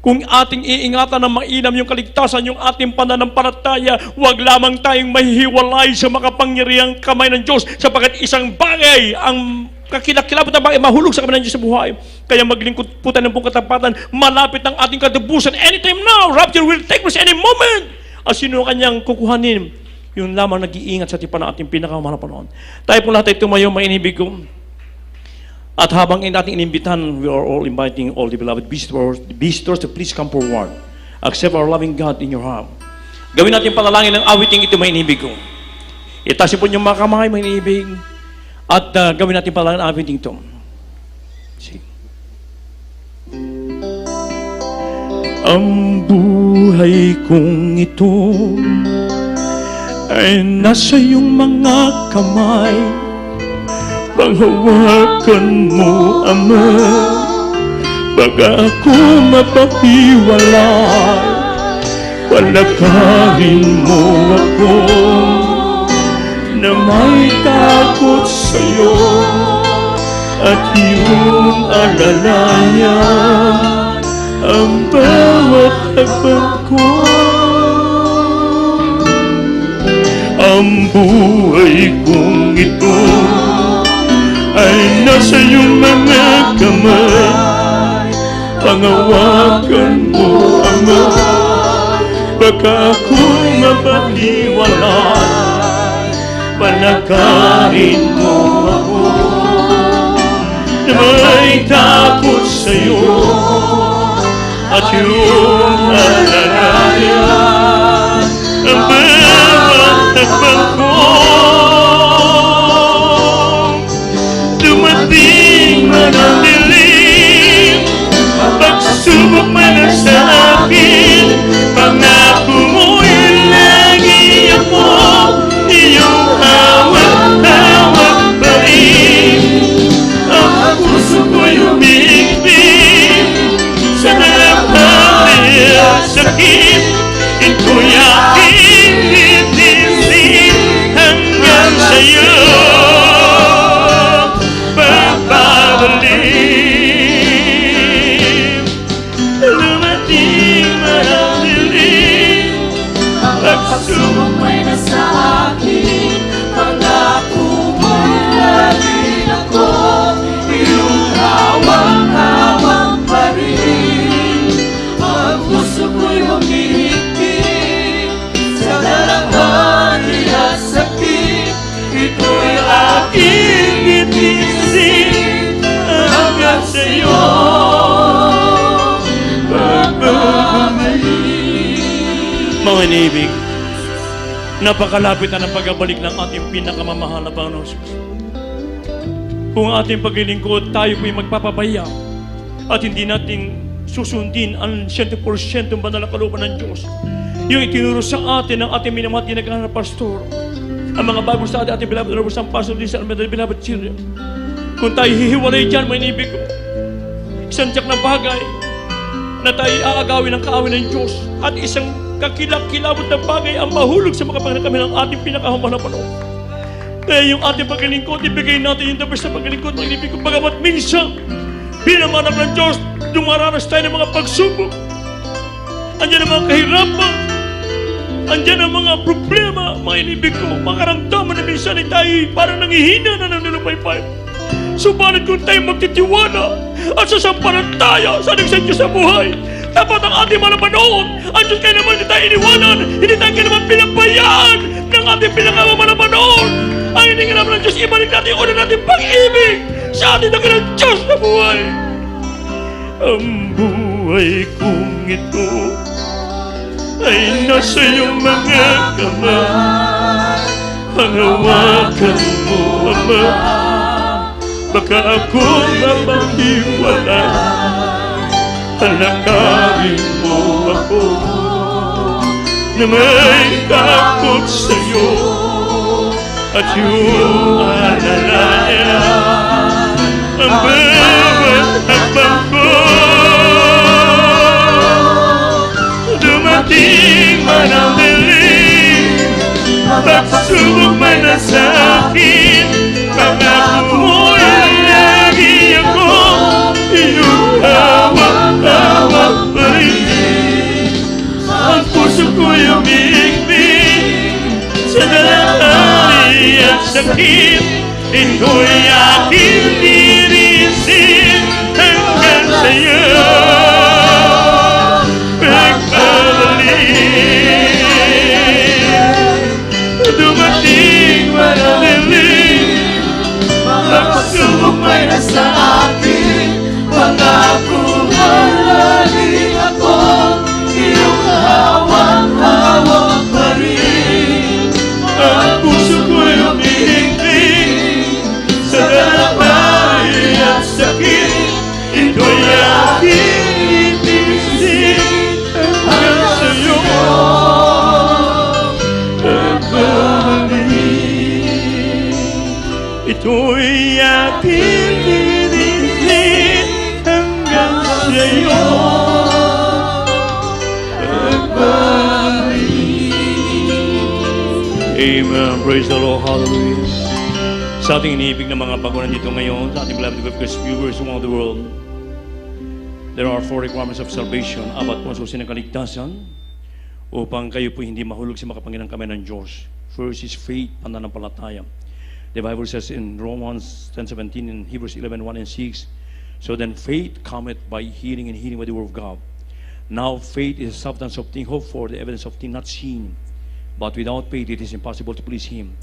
Kung ating iingatan ng mainam yung kaligtasan, yung ating pananampalataya, huwag lamang tayong mahihiwalay sa makapangyarihang kamay ng Diyos, sapagkat isang bagay, ang kakilakilabot na bagay, mahulog sa kamay ng Diyos sa buhay. Kaya maglingkod po tayo ng buong katapatan, malapit ang ating katubusan. Anytime now, rapture will take place any moment. At sino kanyang kukuhanin? Yung lamang nag-iingat sa tipan ng ating pinakamahal na panahon. Tayo po lahat ay tumayo, mainibig ko. At habang natin inimbitahan, we are all inviting all the beloved visitors to please come forward. Accept our loving God in your heart. Gawin natin panalangin ng awiting ito, may inibig ko. Itasin po niyong mga kamay, may inibig. At gawin natin panalangin ng awiting ito. See. Ang buhay kong ito ay nasa iyong mga kamay. Panghawakan mo, Ama, baga ako mapahiwalay. Palakarin mo ako na may takot sa'yo at iyong alalayan ang bawat hakbang ko. Ang buhay kong ito ay nasa iyong mga kamay. Pangawakan mo, Ama, baka ako'y mapahiwalay. Palakarin mo ako na may takot sa'yo at iyong alalayan ang bawat hakbang ko. Dumating man ang dilim, pagsubok man ang sa akin, pangako mo'y lagi ako, iyong hawak-hawak pa rin. Ang puso ko'y umibig sa dalawang at sakit, ito'y aking titisin hanggang sa'yo. Pagsubok may nasa akin, pangako mo'y lagi ako, iyong hawak-hawak pa rin. Ang puso ko'y humihigpit sa darahani at sakit, ito'y aking itisin hanggang sa'yo. Mga inibig, napakalapit na ng pagbabalik ng ating pinakamamahal na Panginoon Jesus. Kung ating paglilingkod, tayo po'y magpapabaya at hindi natin susundin ang 100% banal na kalooban ng Diyos. Yung itinuro sa atin ng ating minamahal ginagawa na pastor, ang mga Bible study, ating beloved Robert San Pastor Lisa, ang beloved children. Kung tayo hihiwalay dyan, mga inibig ko, isang tiyak na bagay na tayo aagawin ng kaawin ng Diyos at isang kakilak-kilabot na bagay ang mahulog sa mga kami ng ating pinakahumahal na panahon. Kaya yung ating paglilingkod, ibigay natin yung the best na paglilingkod, mga inibig ko, bagamat minsan, bilang anak ng Diyos, dumaranas tayo ng mga pagsubok. Andiyan ang mga kahirapan, andiyan ang mga problema, mga inibig ko, mga karamdaman na minsan ay tayo parang nangihina na ng nilupay-pay. Subalit kung tayo magtitiwala at sasampalataya sa ating Diyos sa buhay, dapat ang ating malapanood, ang Diyos kayo naman hindi tayo iniwanan, hindi tayo kayo naman pinabayaan ng ating pinakamamalapanod. Ang hindi naman ng Diyos, ibalik natin yung una natin pag-ibig sa ating nakilang Diyos na buhay. Ang buhay kong ito ay nasa iyong mga kamay. Panghawakan mo, Ama, baka ako mapahiwala. Palakarin mo ako na may takot sa'yo at yung alalayan ang bawat hakbang ko. Dumating man ang dilim, pagsubok man na sa'kin, pangako mo'y lagi ako iyong hawak-hawak pa rin. Ang puso ko'y umiigpig sa dalangin at sakit, ito'y aking lirisin hanggang sa'yo. Dumating man ang dilim, pagsubok may nasa akin, pangako malali ako, iyong hawak-hawak pa rin. Ang puso ko'y umiigpig sa dalangin at sakit, ito'y aking lirisin hanggang sa'yo. Ito'y aking lirisin hanggang sa'yo. Amen. Praise the Lord. Hallelujah. Sa ating iniibig na mga bagunan dito ngayon, sa ating beloved viewers around the world, there are 4 requirements of salvation. Apat po ang susi ng kaligtasan upang kayo po hindi mahulog sa makapangyarihang kamay ng Diyos. First is faith, pananampalataya. The Bible says in Romans 10:17 and Hebrews 11:1 and 6, so then faith cometh by hearing, and hearing by the word of God. Now faith is the substance of things hoped for, the evidence of things not seen. But without faith it is impossible to please Him.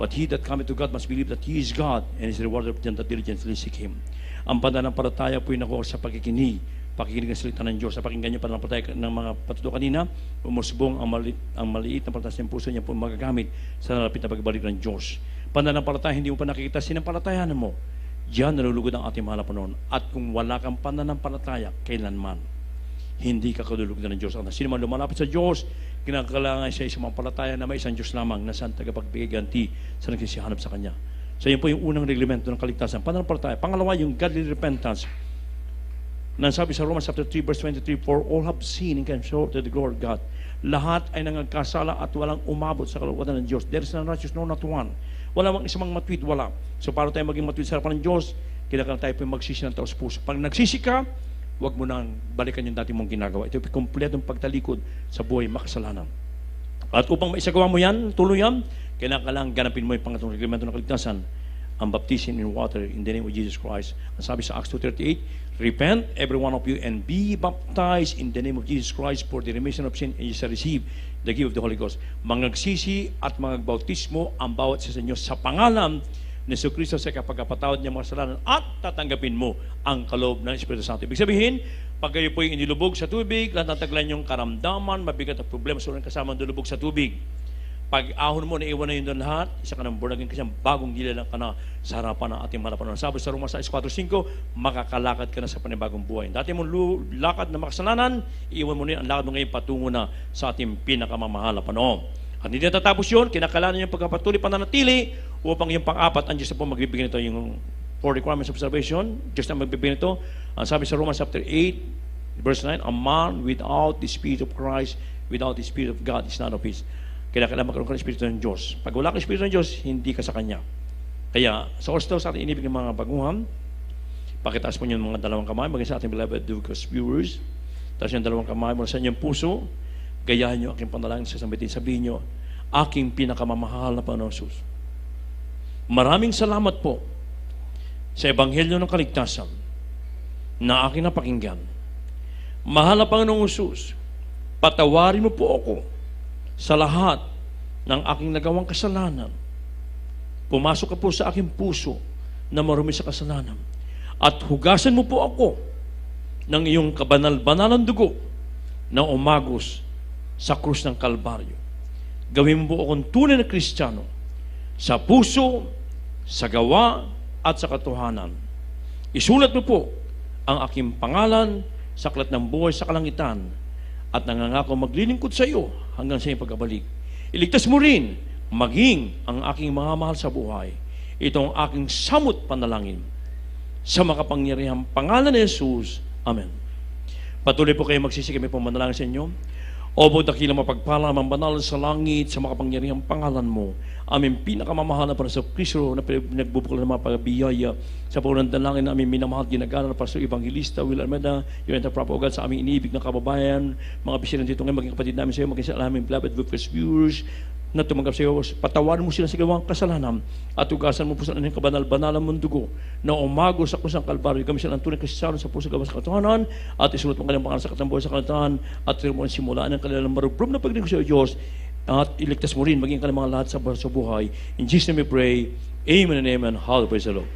But he that cometh to God must believe that He is God, and is the rewarder of them that diligently seek Him. Ang pananampalataya po ay nakuha sa pakikinig ng salita ng Diyos. Sa pakinggan niyo pananampalataya ng mga patuto kanina, umusbong ang maliit na pataas ng puso niya po magagamit sa nalapit na pagbalik ng Diyos. Pananampalataya, hindi mo pa nakikita, sinampalatayanan mo. Diyan nalulugod ang ating mahal na Panginoon. At kung wala kang pananampalataya, kailanman, hindi ka kalulugodan ng Diyos. Ang sino man lumalapit sa Diyos, kinakailangan siya isang palataya na may isang Diyos lamang na siyang tagapagbigay ganti sa nagsisihanap sa Kanya. So yun po yung unang reglamento ng kaligtasan, pananampalataya. Pangalawa, yung godly repentance. Nasabi sa Romans chapter 3 verse 23, for all have sinned and come short of the glory of God. Lahat ay nangagkasala at walang umabot sa kalooban ng Diyos. There is none righteous, no, not one. Wala mang isang matwid, wala. So para tayo maging matwid sa harapan ng Diyos, kailangan tayo po magsisi ng taos puso. Pag nagsisi ka, huwag mo nang balikan yung dati mong ginagawa. Ito yung kompletong pagtalikod sa buhay makasalanan. At upang maisagawa mo yan, tuluyan, kailangan ganapin mo yung pangatlong reglamento ng kaligtasan, ang baptism in water in the name of Jesus Christ. Ang sabi sa Acts 2:38, repent, every one of you, and be baptized in the name of Jesus Christ for the remission of sin, and you shall receive the gift of the Holy Ghost. Mangagsisi at mangagbautismo ang bawat isa sa inyo sa pangalan ni Yesu Cristo sa kapagpatawad niya mga kasalanan at tatanggapin mo ang kaloob ng Espiritu Santo. Ibig sabihin, pag kayo po yung inilubog sa tubig, natataglan yung karamdaman, mabigat na problema sa ulang kasama nilubog sa tubig. Pag ahon mo, naiwan na yun doon lahat, isa ka ng born again kasi bagong gila lang ka na sa harapan ng ating malapanon. Sabi sa Romans 6:4-5, makakalakad ka na sa panibagong buhay. Dati mong lakad na makasalanan, iiwan mo na ang lakad mo ngayon patungo na sa ating pinakamamahal na Panginoon. At hindi natatapos yun, kinakailangan yung pagkapatuloy pananatili upang yung pang-apat, ang Diyos na po magbibigay nito yung 4 requirements of salvation. Diyos na magbibigay nito. Ang sabi sa Romans chapter 8, verse 9, a man without the Spirit of Christ, without the Spirit of God is not of His. Kailangan magkaroon ka ng Espiritu ng Diyos. Pag wala kang Espiritu ng Diyos, hindi ka sa Kanya. Kaya, sa oras sa ating inibig ng mga baguhan, pakitaas po niyo yung mga dalawang kamay, maging sa ating beloved Lucas viewers, tapos yung dalawang kamay mo sa inyong puso, gayahin niyo aking panalangin sa sambitin. Sabihin niyo, aking pinakamamahal na Panginoon Jesus, maraming salamat po sa Ebanghelyo ng Kaligtasan na aking napakinggan. Mahal na Panginoong Hesus, patawarin mo po ako sa lahat ng aking nagawang kasalanan. Pumasok ka po sa aking puso na marumi sa kasalanan. At hugasan mo po ako ng iyong kabanal-banalang dugo na umagos sa krus ng Kalbaryo. Gawin mo po akong tunay na Kristiyano sa puso, sa gawa, at sa katotohanan. Isulat mo po ang aking pangalan sa aklat ng buhay sa kalangitan at nangangako maglilingkod sa iyo hanggang sa iyong pagbabalik. Iligtas mo rin maging ang aking mga mahal sa buhay. Ito ang aking samot panalangin sa makapangyarihang pangalan ni Jesus. Amen. Patuloy po kayo magsisikip, may pumanalangin sa inyo. Opo, dakilang mapagpala, mambanal sa langit, sa makapangyarihang pangalan mo. Aming pinakamamahal na para sa Kristo na pinagbubukal ng mga pagbiyaya sa punan dalangin na aming minamahal ginagana para sa Evangelista Will Almeda, yung enterprise sa aming iniibig na kababayan, mga bisilan dito ngayon, maging kapatid namin sa iyo, maging sa aming beloved viewers na tumanggap sa iyo. Patawarin mo sila sa gawang kasalanan at tugasan mo po sa kanilang kabanal-banalang mong dugo na umago sa krus ng Kalbaryo. Kami sila ang tunay Kristiyano sa puso gawa sa katotohanan at isulat mo kanilang pangalan sa katambuhay sa kalantahan at ito mo ang simulaan ng kanilang marubrom na pagdinig sa Diyos at iligtas mo rin maging kanilang mga lahat sa buhay. In Jesus' name we pray. Amen and amen. Hallelujah. Praise the Lord.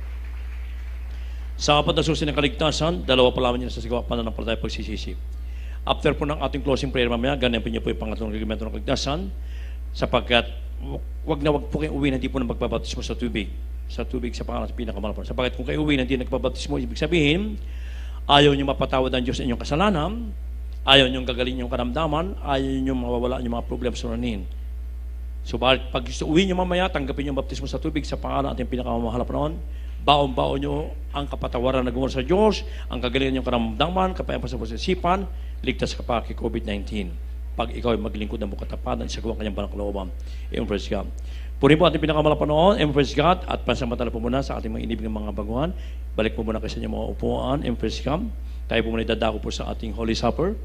Sa apat na susi ng kaligtasan, dalawa pa lamang niya sa sigawa pananampalataya pagsisisi. After po ng ating closing prayer mamaya, ganyan po niyo po yung pangatlong reglamento ng kaligtasan. Sapagkat wag po kayong uwi na hindi po na magpabaptismo sa tubig sa pangalan sa pinakamalapad. Sapagkat kung kayo uwi na hindi nagpabaptismo, ibig sabihin ayaw nyo mapatawad ang Diyos sa inyong kasalanan, ayaw nyo gagalin yung karamdaman, ayaw nyo mawawala yung mga problema sa ranin. So pag uwi nyo mamaya, tanggapin yung baptismo sa tubig sa pangalan at yung pinakamamahal na panahon, baon-baon nyo ang kapatawaran na gumawa sa Diyos, ang kagalingan yung karamdaman, kapayapaan sa isipan, ligtas ka pa kay COVID-19. Pag ikaw ay maglingkod ng bukatapanan, isa gawa kanyang banang kalooban. Praise God. Puri po ating pinakamalapanoon, praise God, at pansamantala po muna sa ating mga inibig ng mga baguhan. Balik po muna kayo sa inyong mga upuan, praise God. Tayo po muna idadako po sa ating Holy Supper.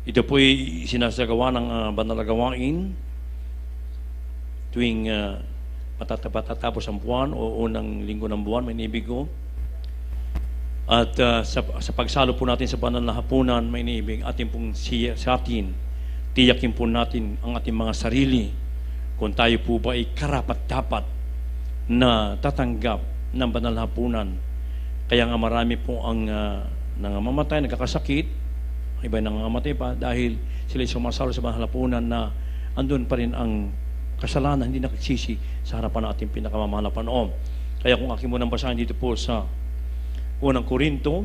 Ito po ay sinasagawa ng banal na gawain tuwing matatapos ang buwan o unang linggo ng buwan, may inibig ko. At sa pagsalo po natin sa banal na hapunan, may iniibig atin pong sa atin, tiyakin po natin ang ating mga sarili kung tayo po ba ay karapat-dapat na tatanggap ng banal na hapunan. Kaya nga marami po ang nangangamatay, nagkakasakit, iba ay nangangamatay pa dahil sila sumasalo sa banal na hapunan na andun pa rin ang kasalanan, hindi nagsisi sa harapan ng ating pinakamamahal na Panginoon. Kaya kung aking munang basahin dito po sa Unang Korinto,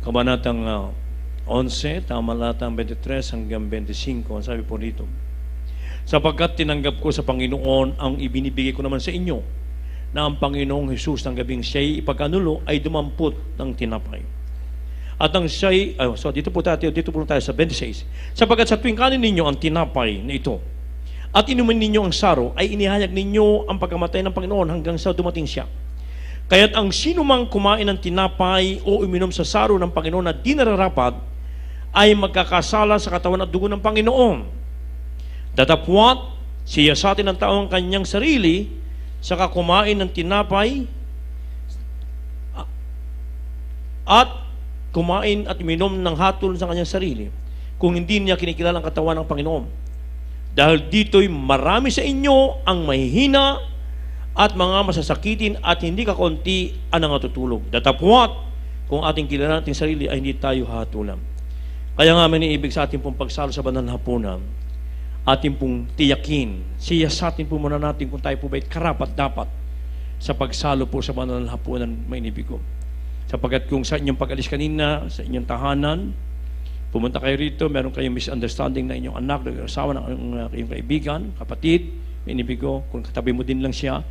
kabanatang 11, talatang 23 hanggang 25, ang sabi po dito, sapagkat tinanggap ko sa Panginoon ang ibinibigay ko naman sa inyo, na ang Panginoong Hesus ng gabing siya'y ipagkanulo ay dumampot ng tinapay. At ang siya'y, dito po tayo sa 26, sapagkat sa tuwing kanin ninyo ang tinapay na ito, at inumin ninyo ang saro, ay inihayag ninyo ang pagkamatay ng Panginoon hanggang sa dumating siya. Kaya't ang sino mang kumain ng tinapay o uminom sa saro ng Panginoon na di nararapat ay magkakasala sa katawan at dugo ng Panginoon. Datapwat siya sa atin ang taong kanyang sarili sa kumain ng tinapay at kumain at uminom ng hatol sa kanyang sarili kung hindi niya kinikilala ang katawan ng Panginoon. Dahil dito'y marami sa inyo ang mahihina at mga masasakitin at hindi kakunti ang natutulog. Datapwat, kung ating kilala nating sarili ay hindi tayo hatulan. Kaya nga may niibig sa ating pong pagsalo sa banal na hapunan, ating pong tiyakin, siya sa atin po muna natin kung tayo po ba'y karapat-dapat sa pagsalo po sa banal na hapunan, may niibig ko. Sapagkat kung sa inyong pag-alis kanina, sa inyong tahanan, pumunta kayo rito, meron kayong misunderstanding na inyong anak, na asawa, ng inyong kaibigan, kapatid, may niibig ko, kung katabi mo din lang siya,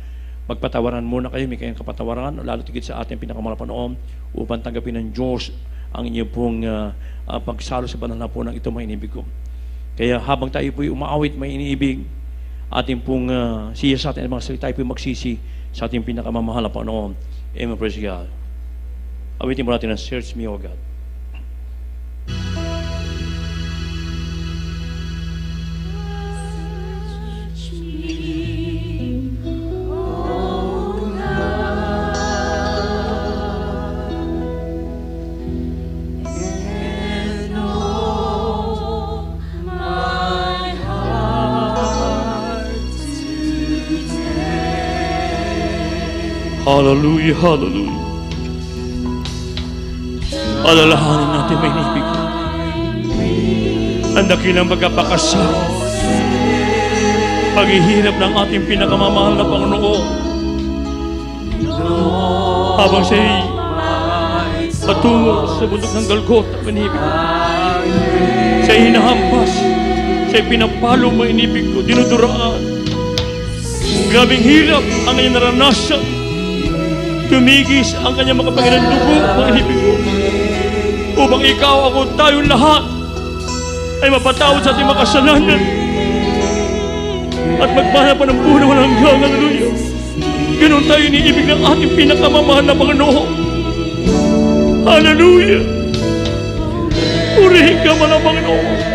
magpatawaran muna kayo, may kayong kapatawaran, lalo tigit sa ating pinakamalapan upang tanggapin ng Diyos ang inyong pong pagsalo sa banal na hapunan, ito may inibig ko. Kaya habang tayo po'y umaawit, may iniibig, ating pong siya sa atin, mga salita, tayo po'y magsisi sa ating pinakamamahal na Panginoon. Amen, praise God. Awitin mo natin ang Search Me, O God. Oh Hallelujah, hallelujah. Alalahanin natin may inibig. Ang dakilang pagkapakasal, paghihirap ng ating pinakamamahal na Panginoon. Habang siya'y patungo sa bundok ng Golgotha, manibig. Siya'y hinahampas, siya'y pinapalo, manibig ko, dinuduraan. Grabing hirap ang kanyang naranasan. Tumigis ang kanyang makapangyarihang dugo, manibig ko. Upang ikaw, ako, tayong lahat ay mapatawad sa ating makasalanan at magmana pa ng buhay na walang hanggang. Hallelujah. Ganon tayo iniibig ng ating pinakamamahal na Panginoon. Hallelujah. Purihin ka man ang Panginoon.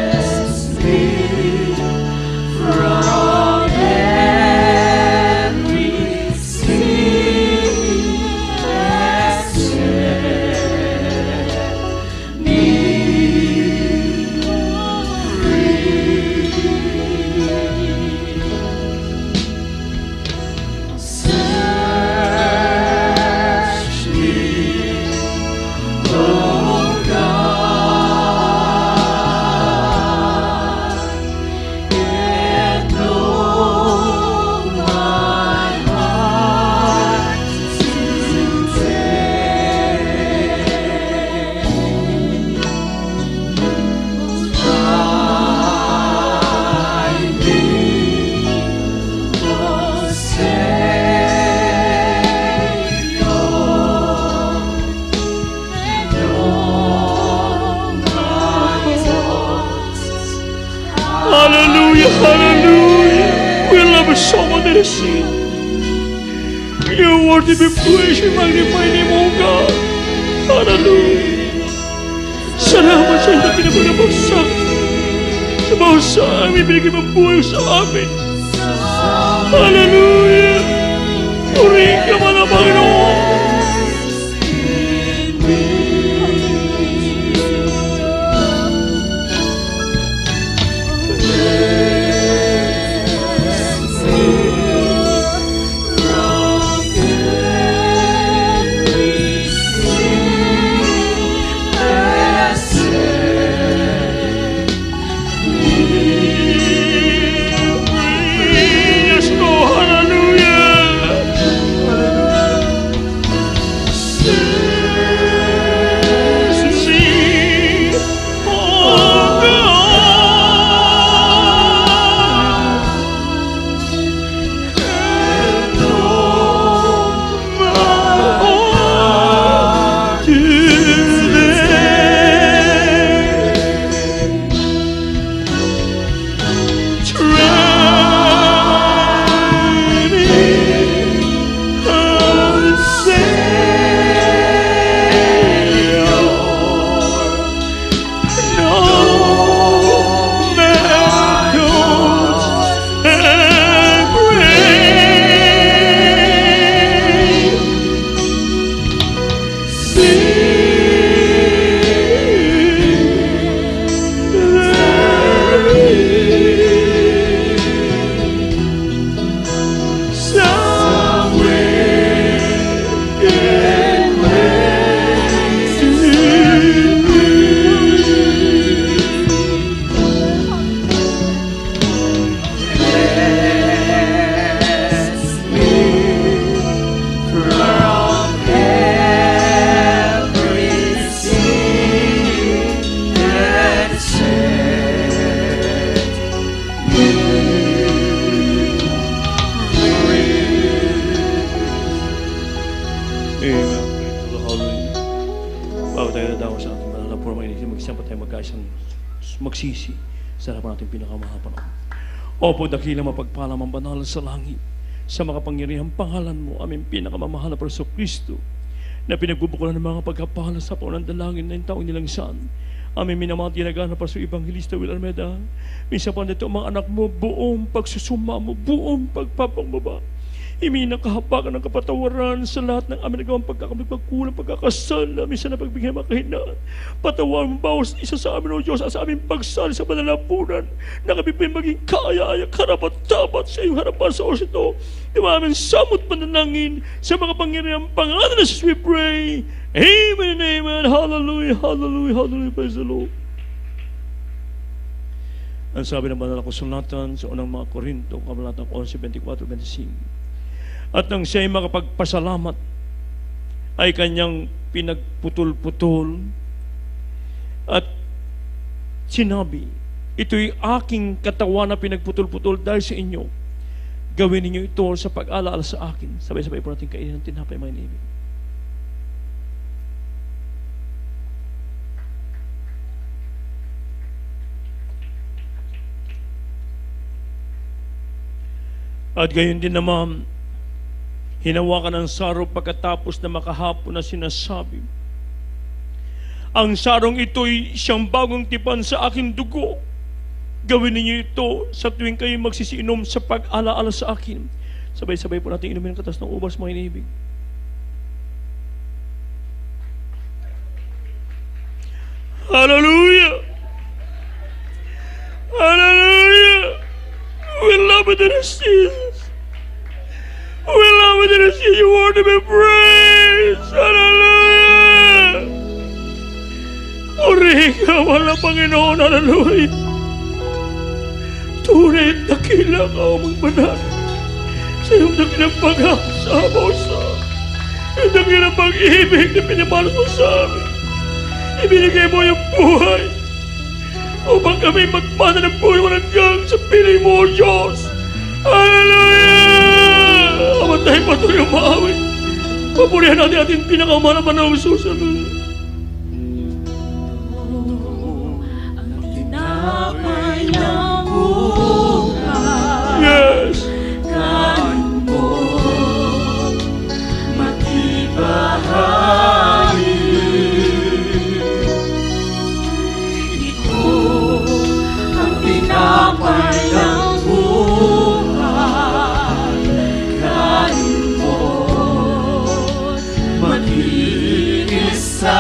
Hallelujah, hallelujah. We love someone that is sin. You're worthy to be praised and magnified name, O God. Hallelujah. Salamat sa iyong pinapagabagsak. Sa bawat sa amin, binigay mong buhay sa amin. Hallelujah. Purihin ka man ang Panginoon. Magsisi sa harapan natin pinakamahal pa naman. Opo, dakilang mapagpalang ang banal sa langit sa makapangyarihang pangalan mo, aming pinakamamahal na Preso Kristo, na pinagbubukulan ng mga pagkapala sa panandalangin na yung taong nilangsan. Aming minamati na gana para sa Evangelista Will Almeda. Minsan pa nito ang mga anak mo, buong pagsusuma mo, buong pagpapangbaba. Imi nakahabakan ng kapatawaran sa lahat ng amin nagawang pagkakamagpagkulang, pagkakasal namin sa napagbigay makahinaan. Patawaran mo bawat isa sa amin, O Diyos, at sa aming pagsali sa banalapunan na kami po'y maging kaaya-aya, karapat-dapat sa iyong harapan sa oras ito. Amin samot pananangin sa mga pangyariang pangalan na Jesus we pray. Amen and amen. Hallelujah, hallelujah, hallelujah. Praise the Lord. Ang sabi ng banal na kasulatan sa unang mga Korinto, kabanatang 11:24-25. At nang siya'y makapagpasalamat, ay kanyang pinagputol-putol at sinabi, ito'y aking katawan na pinagputol-putol dahil sa inyo. Gawin ninyo ito sa pag-alaala sa akin. Sabay-sabay po natin kainin ng tinapay, mga inibig. At gayon din naman, hinawakan ang saro pagkatapos na makahapon na sinasabi, ang sarong ito'y siyang bagong tipan sa aking dugo. Gawin ninyo ito sa tuwing kayo magsisiinom sa pag-alaala sa akin. Sabay-sabay po natin inumin ang katas ng ubas, mga inibig. Hallelujah! Hallelujah! We love it in Jesus. We love it in Jesus. You want to be praised. Hallelujah! Purihin ka, wala Panginoon. Hallelujah! Tunay at dakila ka, amang banal. Sa iyong dakilang pag-asama sa iyong dakilang pag-ibig na pinapalos mo sa amin. Ibinigay mo yung buhay upang kami magmana ng buhay walang hanggang sa piling mo, O Diyos. Hallelujah! Amat tayo patuloy umawit. Papurihan natin ating pinakamarapan na susunod. Ang tinapay ng buhay. Yes! Kain mo, makibahagi. Ito ang tinapay ng buhay. Kain mo, mag-iisa.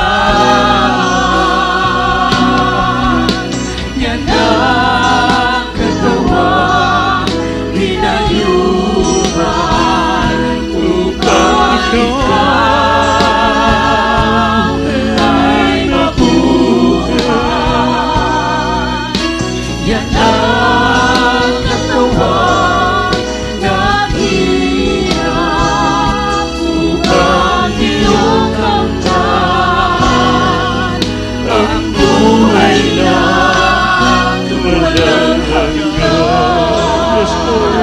Yan ang katawan, pinayuhan upang ikaw ay mabuhay. Yan ang katawan na hirap upang iyong kamtan ang buhay na walang hanggan. Yes, Lord.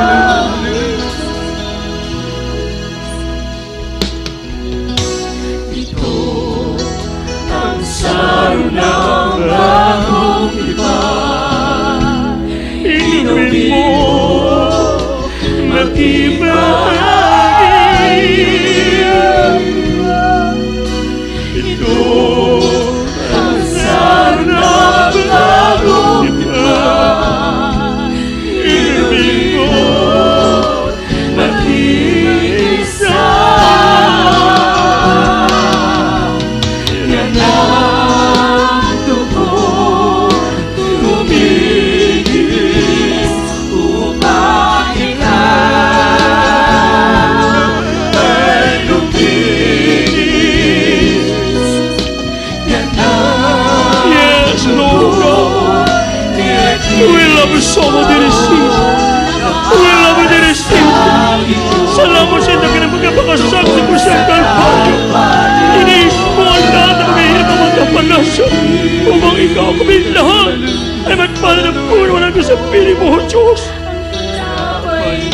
Ito ang saro ng bagong tipan. Inumin mo, makibahagi. Ito Ang saro ng bagong tipan. inumin mo, Mag-iisa. Yan ang dugo tumigis upang ikaw ay lumigis. Yan ang yes, Lord God. We love you so much, dear Jesus. We love you, dear Jesus. Salamat sa ito kinapagkapakasaksi mo sa Kalbaryo. Iniis mo ang lahat ng mahirap ang magkapanasa upang ikaw kami lahat ay magpala ng buhay walang kasapiling mo, O Diyos.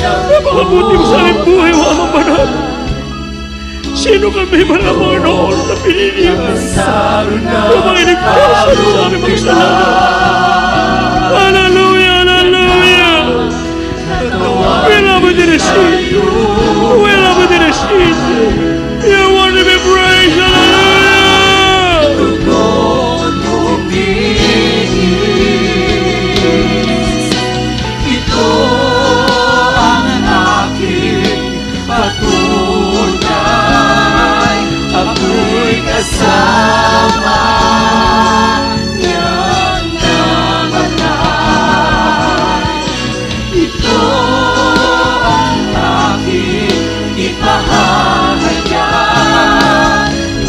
Napakabuti mo sa aming buhay, O Amang Banal. Sino kami man ang mga noon na pinili mo upang iligtasan sa aming mga kasalanan. Hallelujah, hallelujah. We love you, dear Jesus. We love you, dear Jesus. You want to be praised, hallelujah. Ito ang aking ipahahayag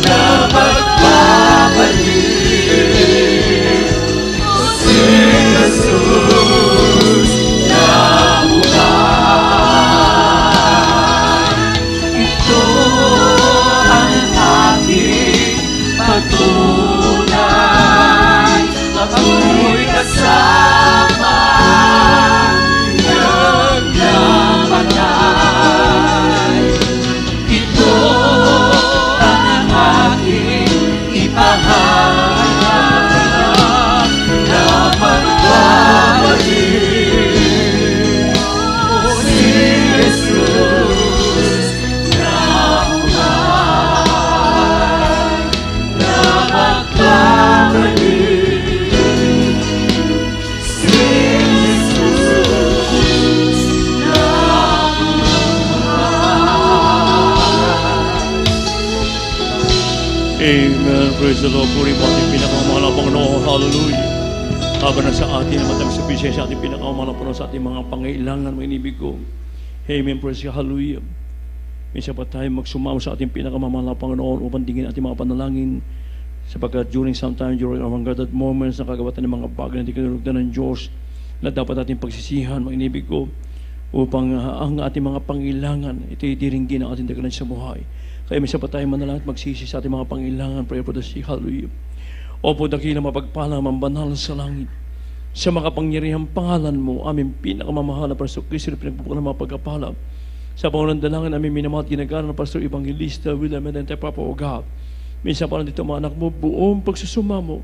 na magbabalik si Jesus na buhay. Ito ang aking patunay, ako'y kasama ng namatay. Ito ang aking ipahayag na magbabalik si Jesus na buhay, na magbabalik si Jesus na Amen. Praise the Lord. Puri po ating pinakamamahal na Panginoon. Hallelujah. Habang nasa atin ang matang supisya sa ating pinakamamahal na Panginoon sa ating mga pangailangan, mga inibig ko. Amen. Praise God. Hallelujah. Minsan pa tayo magsumama sa ating pinakamamahal na Panginoon upang tingin ating mga panalangin sapagkat during our guarded moments na kagawatan ng mga bagay na hindi kinulugdan ng Diyos na dapat ating pagsisihan, mga inibig ko, upang ang ating mga pangailangan ito itiringgin ang ating dagalan sa buhay. Kaya minsan pa tayo manalangin at magsisi sa ating mga pangailangan. Pray for the sick. Hallelujah. Opo, dakilang mapagpalang mambanal sa langit. Sa makapangyarihang pangalan mo, aming pinakamamahal na Pastor Cristo na pinagpupunan ng mga pagkapala. Sa pangunan dalangin, aming minamahal ginagawa ng Pastor Evangelista William Medente Papa o God. Minsan pa dito mga anak mo, buong pagsusuma mo,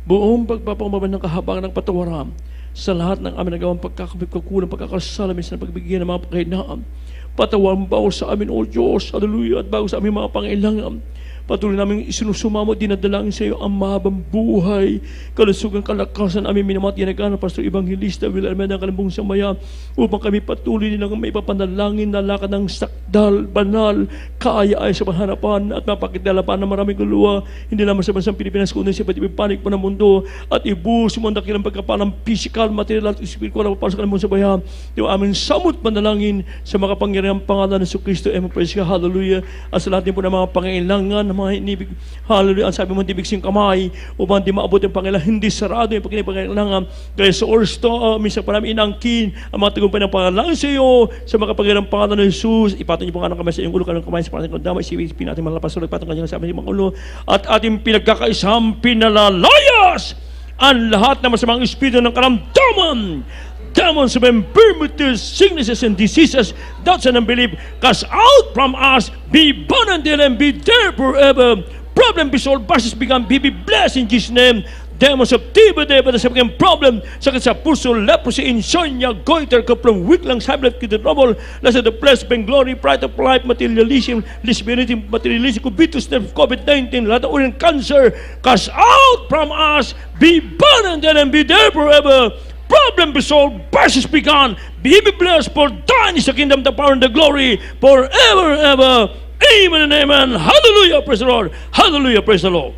buong pagpapamabal ng kahabangan ng patawaran sa lahat ng aming nagawang pagkakakulang, pagkakasala, minsan pagbigyan ng mga pagkahinaan. Patawan bago sa amin, O Diyos, hallelujah, at bago sa aming mga pangailangan. Patuloy namin isinusumamo, dinadalangin sa iyo ang mahabang buhay, kalusugan, kalakasan, aming minamahal at ginagawa ng Pastor Evangelista Will Almeida ng Kalimbong Samaya, upang kami patuloy nilang may papanalangin na lakad ng sakdal, banal, kaya ay sa pangharapan at mapakitalapan ng maraming guluwa, hindi lamang sa bansang Pilipinas, kundi sa iba't ibang panig pa ng mundo, at ibuhos mo ang dakilang pagkapalang physical, material at spiritual na papasok sa Kalimbong Samaya. Yung aming samot panalangin sa makapangyarihang pangalan ng Kristo. Praise God, hallelujah. At sa lahat din po ng mga pangailangan, ng mga inibig, hallelujah, ang sabi mo, hindi bigsing kamay, upang di maabot yung pangailangan, hindi sarado yung pangailangan. Kaya sa oras to, minsan pa namin inangkin ang mga tagumpay ng pangalan sa iyo, sa makapangyarihang pangalan ng Jesus. Ipatong niyo po nga ng kamay sa iyong ulo, kanang kamay sa pangalan ng damay, isipin natin malapas ulit, patong kanyang sabi sa mga ulo, at ating pinagkakaisang pinalalayas ang lahat ng masamang espiritu ng karamdaman, demons of infirmities, sicknesses and diseases, doubts and unbelief, cast out from us, be born again and be there forever. Problem be solved, buses begun, be blessed in Jesus' name. Demons of diba sa mga problem, sakit sa puso, leprosy, insomnia, goiter, from weak lungs, high blood, kidney trouble, last of the flesh, pain, glory, pride of life, materialism, lesbianism, materialism, covetous, COVID-19, lahat ng uring cancer, cast out from us, be born again and be there forever. Problem be solved, buses begun, be blessed, for thine is the kingdom, the power, and the glory, forever and ever. Amen and amen. Hallelujah, praise the Lord. Hallelujah, praise the Lord.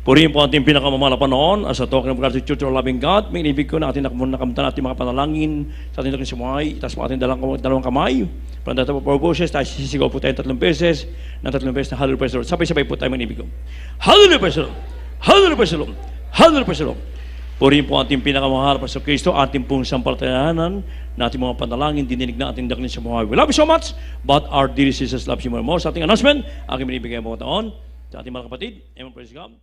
Purihin po ating pinakamamahal na Panginoon, as a token of gratitude to our loving God, may inibig ko na ating nakamta natin mga panalangin sa ating dakilang sumuhay. Itaas po ating dalawang kamay. From the top of our voices, tayo sisigaw po tayo 3 beses, na 3 beses na hallelujah, praise the Lord. Sabay-sabay po tayo may inibig ko. Hallelujah, praise the Lord. Hallelujah, praise the Lord. Hallelujah, praise the Lord. Purihin po ating pinakamahal, Pastor Cristo, ating pong sampalatayanan, na ating mga panalangin, dininig na ating dakilang sumuhay. We love you so much, but our dear Jesus loves you more and more. Sa ating announcement, aking binibigay mo taon sa ating mga kapatid. Amen, praise God.